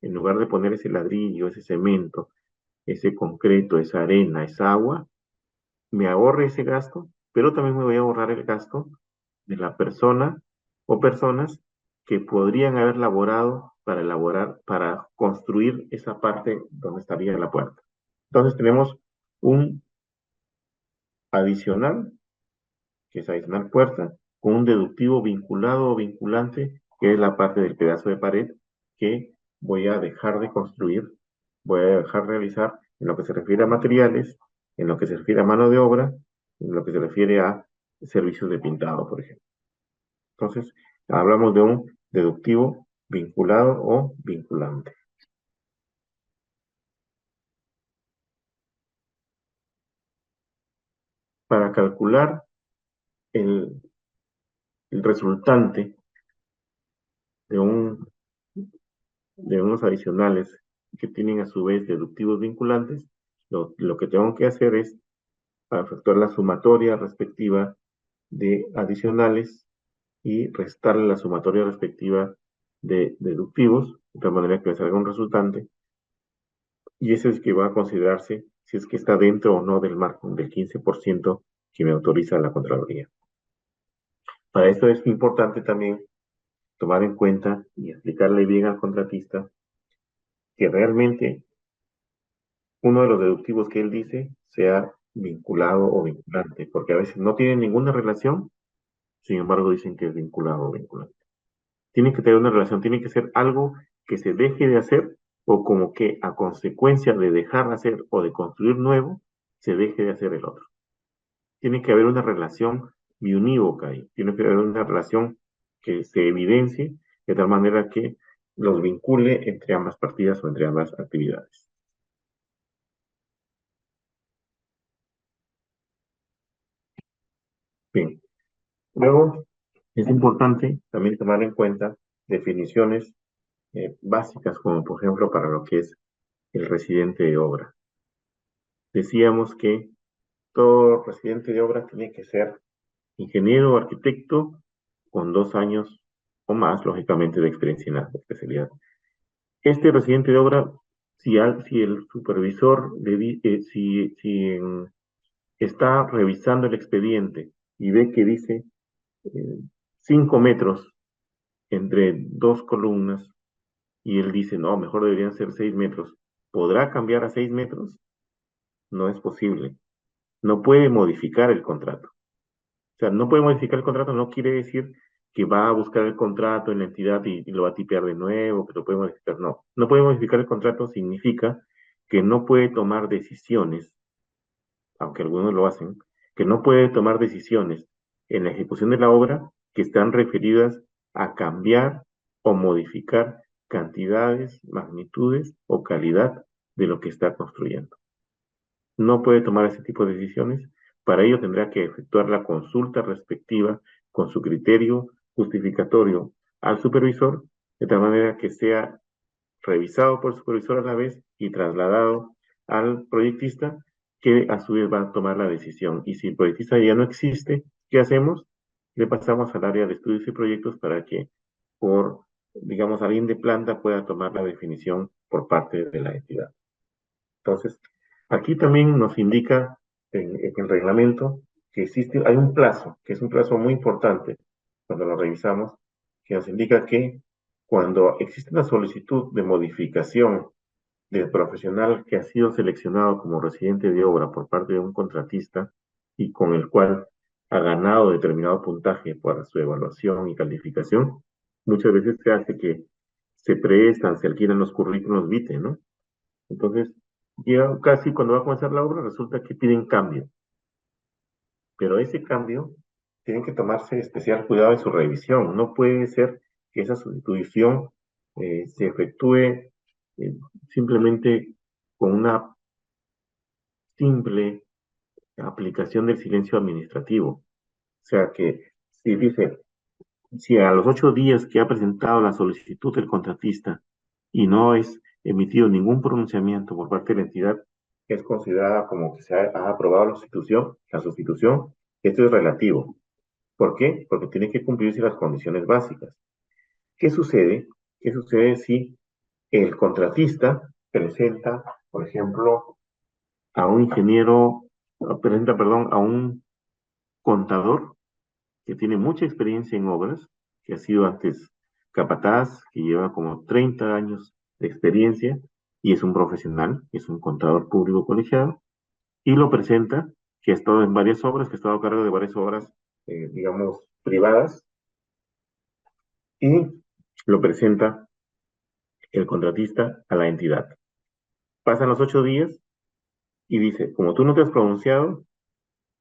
en lugar de poner ese ladrillo, ese cemento, ese concreto, esa arena, esa agua, me ahorre ese gasto, pero también me voy a ahorrar el gasto de la persona o personas que podrían haber para construir esa parte donde estaría la puerta. Entonces tenemos un adicional, que es adicional puerta, con un deductivo vinculado o vinculante, que es la parte del pedazo de pared que voy a dejar de construir, voy a dejar de realizar en lo que se refiere a materiales, en lo que se refiere a mano de obra, en lo que se refiere a servicios de pintado, por ejemplo. Entonces, hablamos de un deductivo vinculado o vinculante. Para calcular el, el resultante de, un, de unos adicionales que tienen a su vez deductivos vinculantes, lo que tengo que hacer es efectuar la sumatoria respectiva de adicionales y restarle la sumatoria respectiva de deductivos, de tal manera que le salga un resultante, y ese es el que va a considerarse si es que está dentro o no del marco del 15% que me autoriza la Contraloría. Para esto es importante también tomar en cuenta y explicarle bien al contratista que realmente uno de los deductivos que él dice sea vinculado o vinculante, porque a veces no tienen ninguna relación, sin embargo dicen que es vinculado o vinculante. Tiene que tener una relación, tiene que ser algo que se deje de hacer o como que a consecuencia de dejar de hacer o de construir nuevo, se deje de hacer el otro. Tiene que haber una relación biunívoca ahí, tiene que haber una relación que se evidencie de tal manera que los vincule entre ambas partidas o entre ambas actividades. Bien, luego es importante también tomar en cuenta definiciones básicas, como por ejemplo para lo que es el residente de obra. Decíamos que todo residente de obra tiene que ser ingeniero o arquitecto con 2 años o más, lógicamente, de experiencia en la especialidad. Este residente de obra, si el supervisor, si está revisando el expediente y ve que dice 5 metros entre dos columnas y él dice, no, mejor deberían ser 6 metros, ¿podrá cambiar a 6 metros? No es posible. No puede modificar el contrato. O sea, no puede modificar el contrato, no quiere decir que va a buscar el contrato en la entidad y lo va a tipear de nuevo, que lo puede modificar. No, no puede modificar el contrato significa que no puede tomar decisiones, aunque algunos lo hacen, que no puede tomar decisiones en la ejecución de la obra que están referidas a cambiar o modificar cantidades, magnitudes o calidad de lo que está construyendo. No puede tomar ese tipo de decisiones. Para ello tendrá que efectuar la consulta respectiva con su criterio justificatorio al supervisor, de tal manera que sea revisado por el supervisor a la vez y trasladado al proyectista, que a su vez va a tomar la decisión. Y si el proyectista ya no existe, ¿qué hacemos? Le pasamos al área de estudios y proyectos para que por, digamos, alguien de planta pueda tomar la definición por parte de la entidad. Entonces, aquí también nos indica en el reglamento que existe, hay un plazo, que es un plazo muy importante cuando lo revisamos, que nos indica que cuando existe una solicitud de modificación del profesional que ha sido seleccionado como residente de obra por parte de un contratista y con el cual ha ganado determinado puntaje para su evaluación y calificación, muchas veces se hace que se prestan, se alquilan los currículos vitae, ¿no? Entonces, ya casi cuando va a comenzar la obra, resulta que piden cambio, pero ese cambio tiene que tomarse especial cuidado en su revisión. No puede ser que esa sustitución se efectúe simplemente con una simple aplicación del silencio administrativo. O sea que si dice, si a los 8 días que ha presentado la solicitud del contratista y no es emitido ningún pronunciamiento por parte de la entidad, es considerada como que se ha aprobado la sustitución. Esto es relativo. ¿Por qué? Porque tienen que cumplirse las condiciones básicas. ¿Qué sucede? ¿Qué sucede si el contratista presenta, por ejemplo, a un ingeniero, presenta, perdón, a un contador que tiene mucha experiencia en obras, que ha sido antes capataz, que lleva como 30 años de experiencia y es un profesional, es un contador público colegiado, y lo presenta, que ha estado en varias obras, que ha estado a cargo de varias obras, digamos, privadas, y lo presenta el contratista a la entidad. Pasan los 8 días y dice, como tú no te has pronunciado,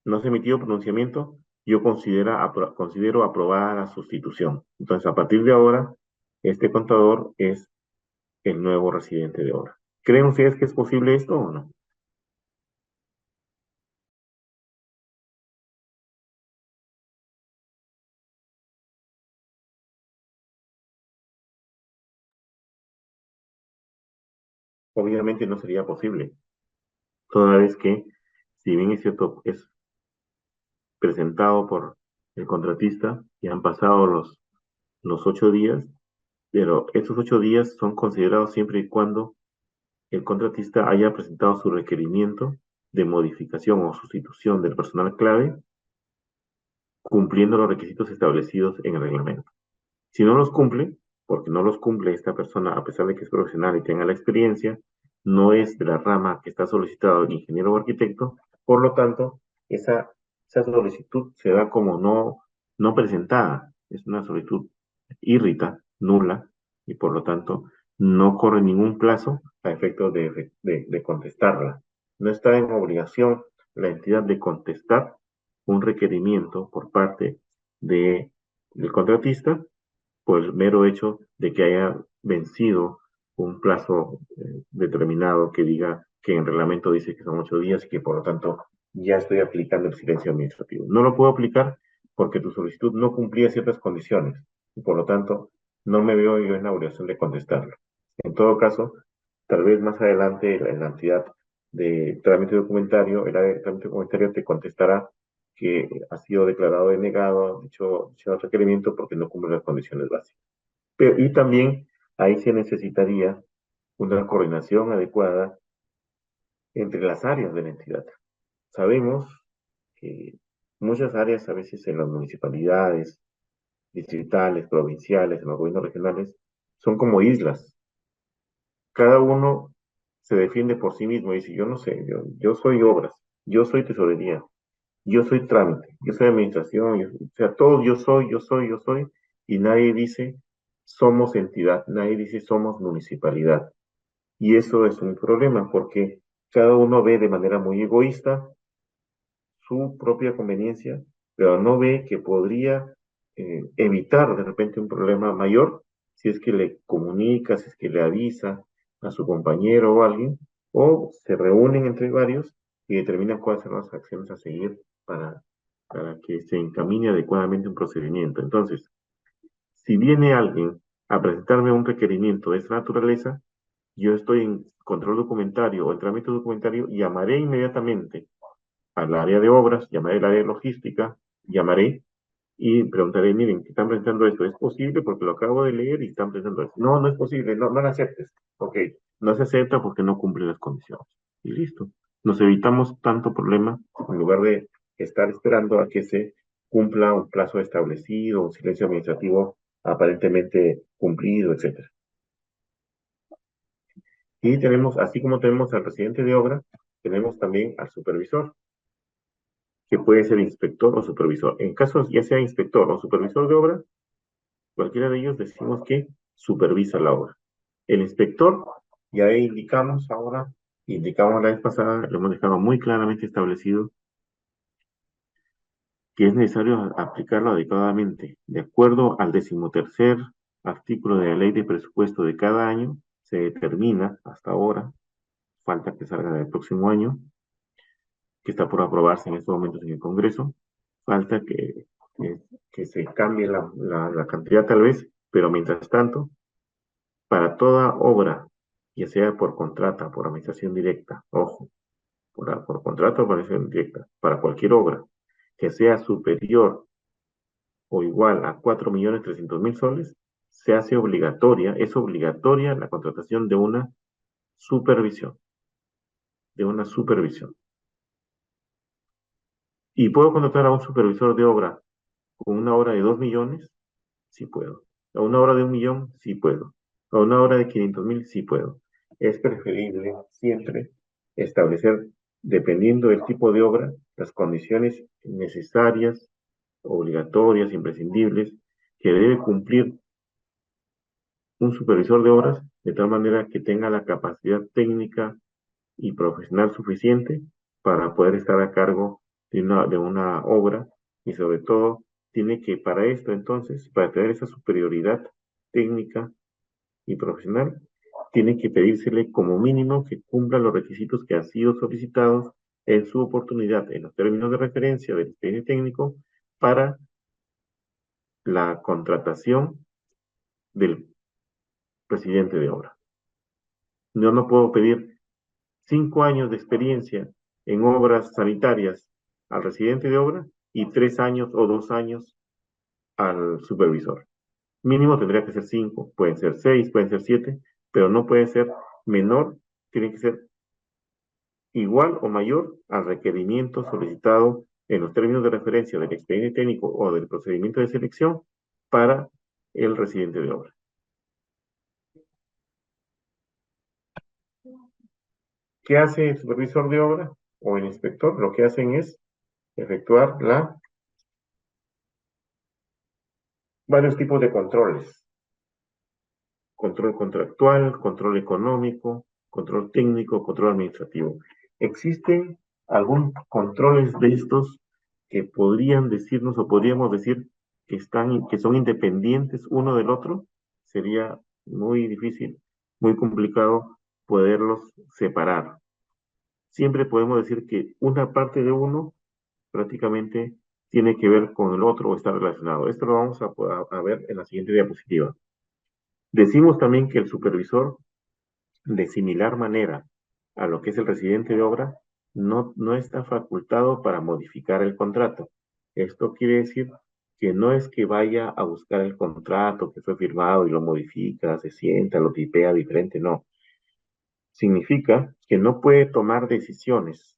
no se ha emitido pronunciamiento, yo considero aprobada la sustitución. Entonces, a partir de ahora, este contador es el nuevo residente de obra. ¿Creen ustedes que es posible esto o no? Obviamente no sería posible, toda vez que, si bien es cierto, es presentado por el contratista y han pasado los 8 días, pero estos 8 días son considerados siempre y cuando el contratista haya presentado su requerimiento de modificación o sustitución del personal clave, cumpliendo los requisitos establecidos en el reglamento. Si no los cumple, porque no los cumple esta persona, a pesar de que es profesional y tenga la experiencia, no es de la rama que está solicitado el ingeniero o arquitecto, por lo tanto, esa solicitud se da como no presentada. Es una solicitud irrita, nula, y por lo tanto no corre ningún plazo a efecto de contestarla. No está en obligación la entidad de contestar un requerimiento por parte del contratista por el mero hecho de que haya vencido un plazo determinado que diga que en el reglamento dice que son 8 días y que por lo tanto ya estoy aplicando el silencio administrativo. No lo puedo aplicar porque tu solicitud no cumplía ciertas condiciones y por lo tanto no me veo yo en la obligación de contestarlo. En todo caso, tal vez más adelante en la entidad de trámite documentario, el área de trámite documentario te contestará que ha sido declarado denegado dicho requerimiento porque no cumple las condiciones básicas. Y también ahí se necesitaría una coordinación adecuada entre las áreas de la entidad. Sabemos que muchas áreas, a veces en las municipalidades, distritales, provinciales, en los gobiernos regionales, son como islas. Cada uno se defiende por sí mismo y dice, yo no sé, yo soy obras, yo soy tesorería, yo soy trámite, yo soy administración, o sea, todos yo soy, y nadie dice somos entidad, nadie dice somos municipalidad. Y eso es un problema porque cada uno ve de manera muy egoísta su propia conveniencia, pero no ve que podría evitar de repente un problema mayor si es que le comunica, si es que le avisa a su compañero o alguien, o se reúnen entre varios y determinan cuáles son las acciones a seguir para que se encamine adecuadamente un procedimiento. Entonces, si viene alguien a presentarme un requerimiento de esa naturaleza, yo estoy en control documentario o en trámite documentario, llamaré inmediatamente al área de obras, llamaré al área de logística, llamaré y preguntaré, miren, ¿qué están presentando esto? ¿Es posible? Porque lo acabo de leer y están presentando esto. No, no es posible, no lo aceptes. Ok, no se acepta porque no cumple las condiciones. Y listo. Nos evitamos tanto problema en lugar de estar esperando a que se cumpla un plazo establecido, un silencio administrativo aparentemente cumplido, etcétera. Y tenemos, así como tenemos al residente de obra, tenemos también al supervisor, que puede ser inspector o supervisor. En casos ya sea inspector o supervisor de obra, cualquiera de ellos decimos que supervisa la obra. El inspector, ya indicamos ahora, indicamos la vez pasada, lo hemos dejado muy claramente establecido, que es necesario aplicarlo adecuadamente. De acuerdo al 13º artículo de la ley de presupuesto de cada año, se determina hasta ahora, falta que salga del próximo año, que está por aprobarse en estos momentos en el Congreso. Falta que se cambie la cantidad tal vez, pero mientras tanto, para toda obra, ya sea por contrata, por administración directa, ojo, por contrato o por administración directa, para cualquier obra que sea superior o igual a 4.300.000 soles, se hace obligatoria, es obligatoria la contratación supervisión, de una supervisión. ¿Y puedo contratar a un supervisor de obra con una obra de 2 millones? Sí puedo. A una hora de 1 millón, sí puedo. A una hora de 500.000, sí puedo. Es preferible siempre establecer, dependiendo del tipo de obra, las condiciones necesarias, obligatorias, imprescindibles, que debe cumplir un supervisor de obras, de tal manera que tenga la capacidad técnica y profesional suficiente para poder estar a cargo de una obra y sobre todo tiene que para esto entonces, para tener esa superioridad técnica y profesional, tiene que pedírsele como mínimo que cumpla los requisitos que han sido solicitados en su oportunidad en los términos de referencia del expediente técnico para la contratación del presidente de obra. Yo no puedo pedir 5 años de experiencia en obras sanitarias al residente de obra y 3 años o 2 años al supervisor. Mínimo tendría que ser 5, pueden ser 6, pueden ser 7, pero no puede ser menor, tiene que ser igual o mayor al requerimiento solicitado en los términos de referencia del expediente técnico o del procedimiento de selección para el residente de obra. ¿Qué hace el supervisor de obra o el inspector? Lo que hacen es efectuar varios tipos de controles. Control contractual, control económico, control técnico, control administrativo. Existen algunos controles de estos que podrían decirnos o podríamos decir que son independientes uno del otro. Sería muy difícil, muy complicado poderlos separar. Siempre podemos decir que una parte de uno prácticamente tiene que ver con el otro o está relacionado. Esto lo vamos a ver en la siguiente diapositiva. Decimos también que el supervisor, de similar manera a lo que es el residente de obra, no está facultado para modificar el contrato. Esto quiere decir que no es que vaya a buscar el contrato que fue firmado y lo modifica, se sienta, lo tipea diferente, no. Significa que no puede tomar decisiones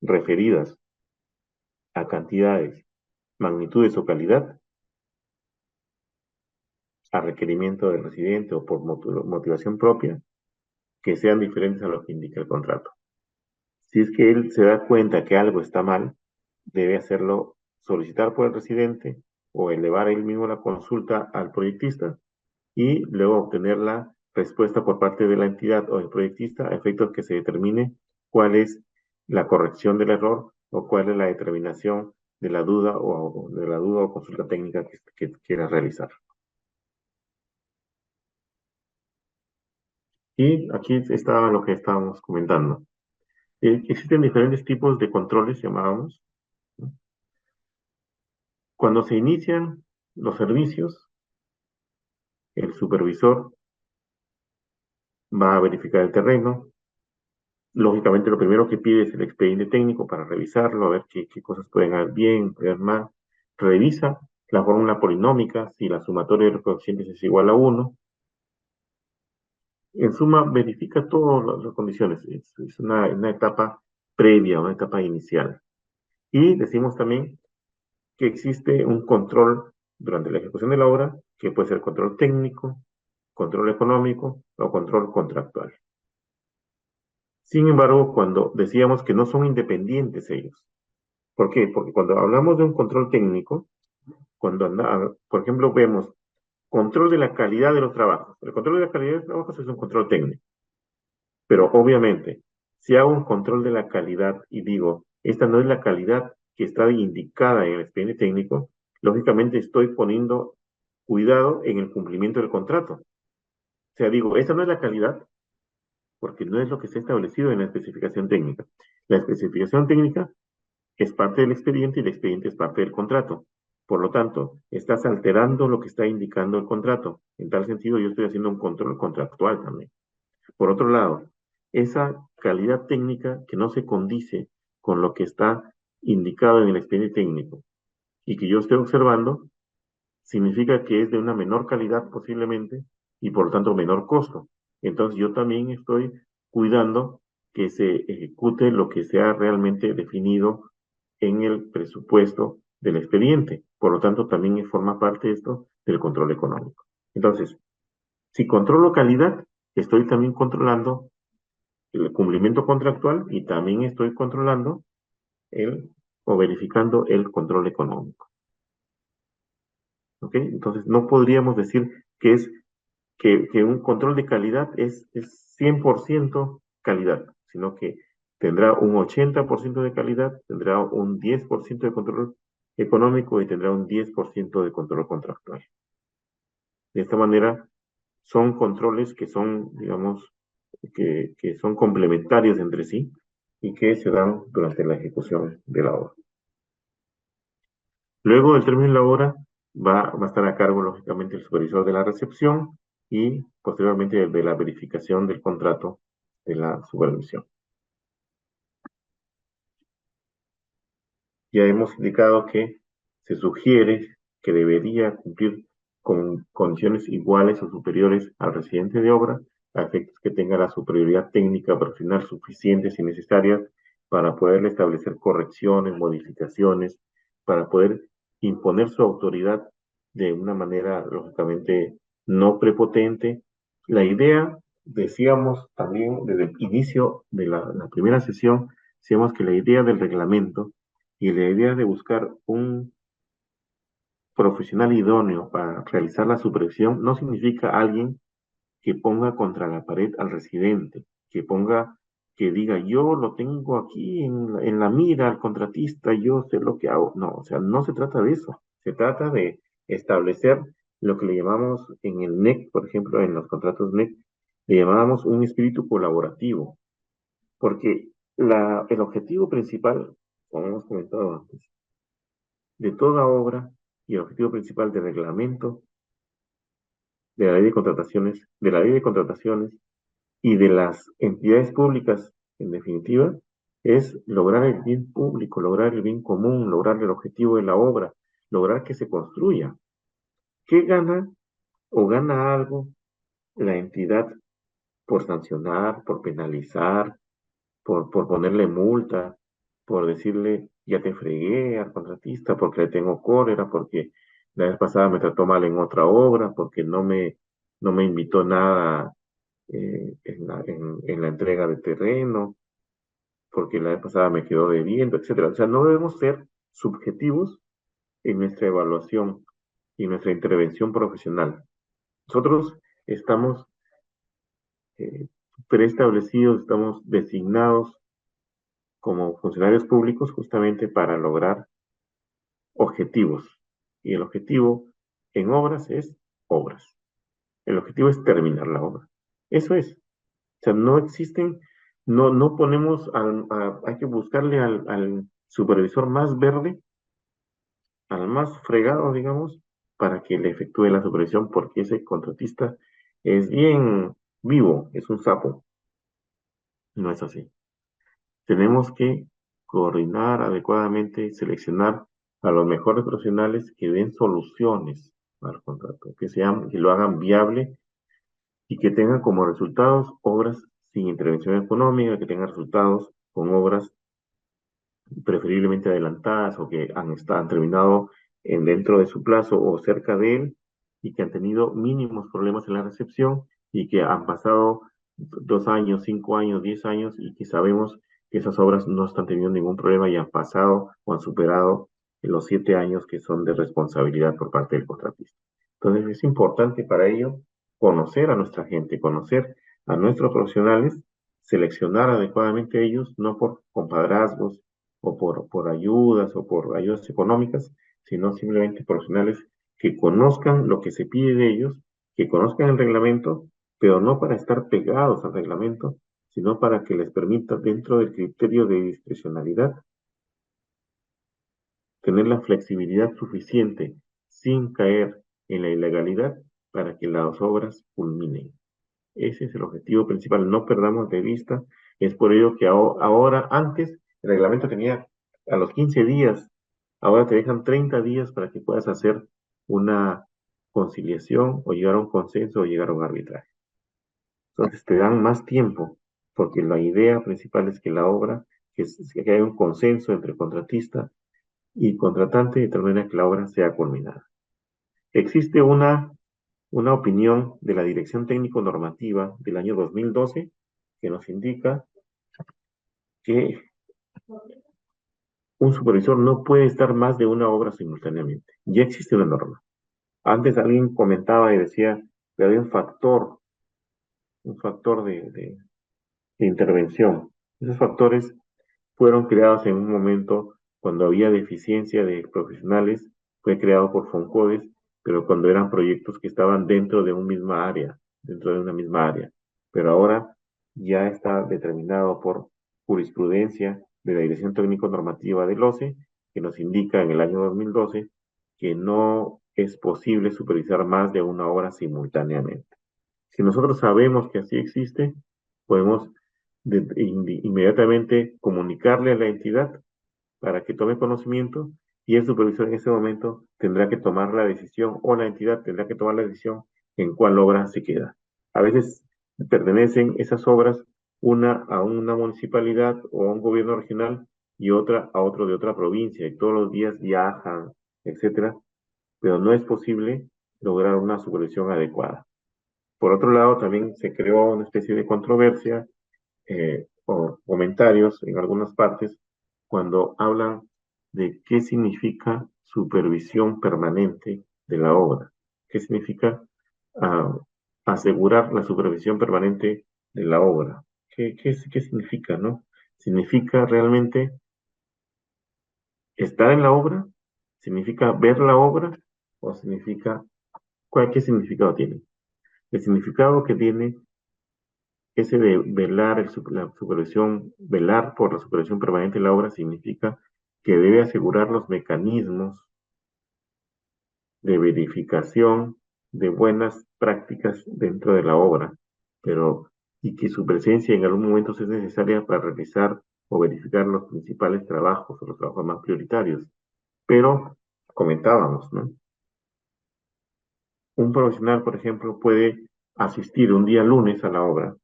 referidas a cantidades, magnitudes o calidad a requerimiento del residente o por motivación propia que sean diferentes a lo que indica el contrato. Si es que él se da cuenta que algo está mal, debe hacerlo solicitar por el residente o elevar él mismo la consulta al proyectista y luego obtener la respuesta por parte de la entidad o del proyectista a efectos que se determine cuál es la corrección del error o cuál es la determinación de la duda o consulta técnica que quiera realizar. Y aquí está lo que estábamos comentando. Existen diferentes tipos de controles, llamábamos. Cuando se inician los servicios, el supervisor va a verificar el terreno. Lógicamente, lo primero que pide es el expediente técnico para revisarlo, a ver qué cosas pueden ir bien, pueden ir mal. Revisa la fórmula polinómica, si la sumatoria de los coeficientes es igual a 1. En suma, verifica todas las condiciones. Es una etapa previa, una etapa inicial. Y decimos también que existe un control durante la ejecución de la obra, que puede ser control técnico, control económico o control contractual. Sin embargo, cuando decíamos que no son independientes ellos. ¿Por qué? Porque cuando hablamos de un control técnico, por ejemplo, vemos control de la calidad de los trabajos. El control de la calidad de los trabajos es un control técnico. Pero obviamente, si hago un control de la calidad y digo, esta no es la calidad que está indicada en el expediente técnico, lógicamente estoy poniendo cuidado en el cumplimiento del contrato. O sea, digo, esta no es la calidad porque no es lo que está establecido en la especificación técnica. La especificación técnica es parte del expediente y el expediente es parte del contrato. Por lo tanto, estás alterando lo que está indicando el contrato. En tal sentido, yo estoy haciendo un control contractual también. Por otro lado, esa calidad técnica que no se condice con lo que está indicado en el expediente técnico y que yo estoy observando, significa que es de una menor calidad posiblemente y por lo tanto menor costo. Entonces yo también estoy cuidando que se ejecute lo que se ha realmente definido en el presupuesto del expediente. Por lo tanto, también forma parte esto del control económico. Entonces, si controlo calidad, estoy también controlando el cumplimiento contractual y también estoy controlando o verificando el control económico. ¿Ok? Entonces, no podríamos decir que un control de calidad es 100% calidad, sino que tendrá un 80% de calidad, tendrá un 10% de control económico y tendrá un 10% de control contractual. De esta manera, son controles que son, digamos, que son complementarios entre sí y que se dan durante la ejecución de la obra. Luego del término de la obra, va a estar a cargo, lógicamente, el supervisor de la recepción y posteriormente de la verificación del contrato de la supervisión. ya hemos indicado que se sugiere que debería cumplir con condiciones iguales o superiores al residente de obra, a efectos que tenga la superioridad técnica profesional suficientes y necesarias para poder establecer correcciones, modificaciones, para poder imponer su autoridad de una manera, lógicamente, no prepotente. La idea, decíamos también desde el inicio de la primera sesión, decíamos que la idea del reglamento y la idea de buscar un profesional idóneo para realizar la supervisión no significa alguien que ponga contra la pared al residente, que ponga, que diga, yo lo tengo aquí en la mira al contratista, yo sé lo que hago. No, o sea, no se trata de eso. Se trata de establecer lo que le llamamos en el NEC, por ejemplo, en los contratos NEC, le llamábamos un espíritu colaborativo, porque el objetivo principal, como hemos comentado antes, de toda obra y el objetivo principal del reglamento, de la ley de contrataciones, de la ley de contrataciones y de las entidades públicas, en definitiva, es lograr el bien público, lograr el bien común, lograr el objetivo de la obra, lograr que se construya. ¿Qué gana o gana algo la entidad por sancionar, por penalizar, por ponerle multa, por decirle, ya te fregué al contratista porque le tengo cólera, porque la vez pasada me trató mal en otra obra, porque no me invitó nada en la entrega de terreno, porque la vez pasada me quedó debiendo, etcétera? O sea, no debemos ser subjetivos en nuestra evaluación y nuestra intervención profesional. Nosotros estamos eh, preestablecidos, estamos designados como funcionarios públicos justamente para lograr objetivos. Y el objetivo en obras es obras. El objetivo es terminar la obra. Eso es. O sea, no existen, no ponemos, hay que buscarle al supervisor más verde, al más fregado, digamos, para que le efectúe la supervisión, porque ese contratista es bien vivo, es un sapo. No es así. Tenemos que coordinar adecuadamente, seleccionar a los mejores profesionales que den soluciones al contrato, que lo hagan viable y que tengan como resultados obras sin intervención económica, que tengan resultados con obras preferiblemente adelantadas o que han terminado dentro de su plazo o cerca de él y que han tenido mínimos problemas en la recepción y que han pasado 2 años, 5 años, 10 años y que sabemos que esas obras no están teniendo ningún problema y han pasado o han superado los 7 años que son de responsabilidad por parte del contratista. Entonces es importante para ello conocer a nuestra gente, conocer a nuestros profesionales, seleccionar adecuadamente a ellos, no por compadrazgos, o por ayudas o por ayudas económicas, sino simplemente profesionales que conozcan lo que se pide de ellos, que conozcan el reglamento, pero no para estar pegados al reglamento, sino para que les permita, dentro del criterio de discrecionalidad, tener la flexibilidad suficiente sin caer en la ilegalidad para que las obras culminen. Ese es el objetivo principal, no perdamos de vista. Es por ello que ahora, antes, el reglamento tenía a los 15 días, ahora te dejan 30 días para que puedas hacer una conciliación o llegar a un consenso o llegar a un arbitraje. Entonces te dan más tiempo, porque la idea principal es que la obra, que haya un consenso entre contratista y contratante, de tal manera que la obra sea culminada. Existe una opinión de la Dirección Técnico Normativa del año 2012 que nos indica que un supervisor no puede estar más de una obra simultáneamente. Ya existe una norma. Antes alguien comentaba y decía que había un factor de intervención. Esos factores fueron creados en un momento cuando había deficiencia de profesionales, fue creado por Foncodes, pero cuando eran proyectos que estaban dentro de una misma área, dentro de una misma área. Pero ahora ya está determinado por jurisprudencia de la Dirección Técnico Normativa del OCE, que nos indica en el año 2012 que no es posible supervisar más de una obra simultáneamente. Si nosotros sabemos que así existe, podemos inmediatamente comunicarle a la entidad para que tome conocimiento y el supervisor en ese momento tendrá que tomar la decisión o la entidad tendrá que tomar la decisión en cuál obra se queda. A veces pertenecen esas obras una a una municipalidad o a un gobierno regional y otra a otro de otra provincia y todos los días viajan, etcétera, pero no es posible lograr una supervisión adecuada. Por otro lado, también se creó una especie de controversia o comentarios en algunas partes cuando hablan de qué significa supervisión permanente de la obra, qué significa ah, asegurar la supervisión permanente de la obra. ¿Qué significa, no? ¿Significa realmente estar en la obra? ¿Significa ver la obra? ¿O significa, qué significado tiene? El significado que tiene ese de velar la supervisión, velar por la supervisión permanente de la obra significa que debe asegurar los mecanismos de verificación de buenas prácticas dentro de la obra, pero y que su presencia en algún momento es necesaria para realizar o verificar los principales trabajos o los trabajos más prioritarios. Pero comentábamos, ¿no? Un profesional, por ejemplo, puede asistir un día lunes a la obra,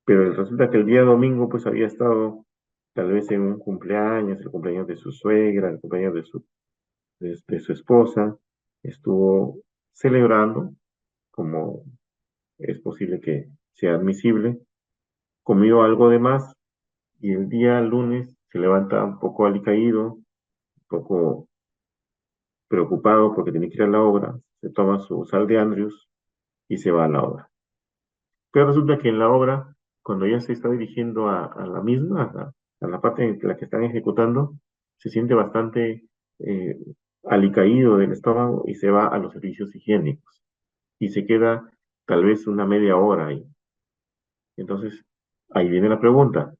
pero resulta que el día domingo pues había estado tal vez en un cumpleaños, el cumpleaños de su suegra, el cumpleaños de su esposa, estuvo celebrando, como es posible que sea admisible, comió algo de más y el día lunes se levanta un poco alicaído, un poco preocupado porque tiene que ir a la obra, se toma su sal de Andrews y se va a la obra. Pero resulta que en la obra, cuando ya se está dirigiendo a la misma, a la parte en la que están ejecutando, se siente bastante eh, alicaído del estómago y se va a los servicios higiénicos y se queda tal vez una media hora ahí. Entonces, ahí viene la pregunta,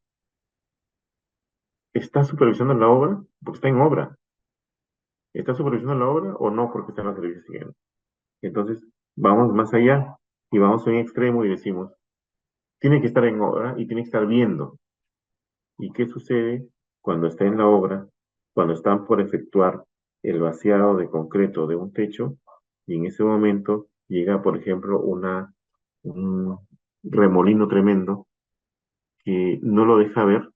¿está supervisando la obra? Porque está en obra. ¿Está supervisando la obra o no porque está en los servicios higiénicos? Entonces, vamos más allá y vamos a un extremo y decimos, tiene que estar en obra y tiene que estar viendo. ¿Y qué sucede cuando está en la obra, cuando están por efectuar el vaciado de concreto de un techo y en ese momento llega, por ejemplo, un remolino tremendo que no lo deja ver,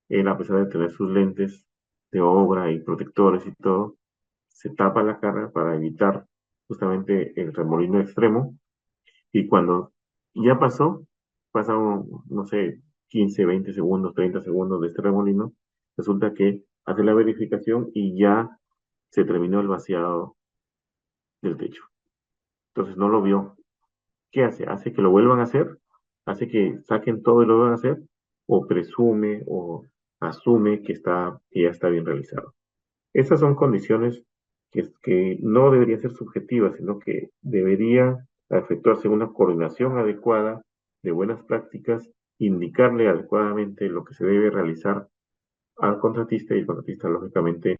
él a pesar de tener sus lentes de obra y protectores y todo, se tapa la cara para evitar justamente el remolino extremo y cuando ya pasó, pasaron, no sé, 15, 20 segundos, 30 segundos de este remolino, resulta que hace la verificación y ya se terminó el vaciado del techo. Entonces no lo vio. ¿Qué hace? ¿Hace que lo vuelvan a hacer? ¿Hace que saquen todo y lo vuelvan a hacer? ¿O presume o asume que ya está bien realizado? Esas son condiciones que no deberían ser subjetivas, sino que debería efectuarse una coordinación adecuada de buenas prácticas, indicarle adecuadamente lo que se debe realizar al contratista y el contratista, lógicamente,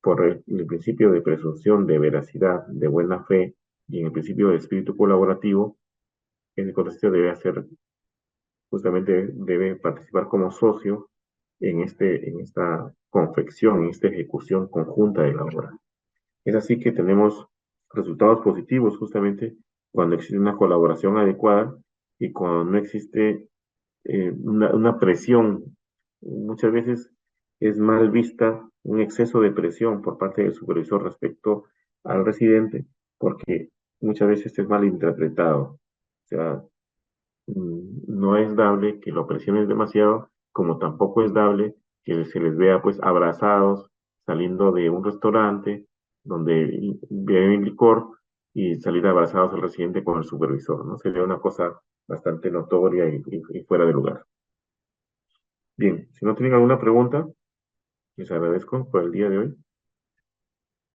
por el principio de presunción de veracidad, de buena fe y en el principio de espíritu colaborativo, el contratista debe hacer, justamente debe participar como socio en esta confección, en esta ejecución conjunta de la obra. Es así que tenemos resultados positivos justamente cuando existe una colaboración adecuada y cuando no existe una presión. Muchas veces es mal vista un exceso de presión por parte del supervisor respecto al residente porque muchas veces es mal interpretado. O sea, no es dable que lo presiones demasiado, como tampoco es dable que se les vea pues abrazados saliendo de un restaurante donde beben licor y salir abrazados al residente con el supervisor, ¿no? Sería una cosa bastante notoria y fuera de lugar. Bien, si no tienen alguna pregunta, les agradezco por el día de hoy.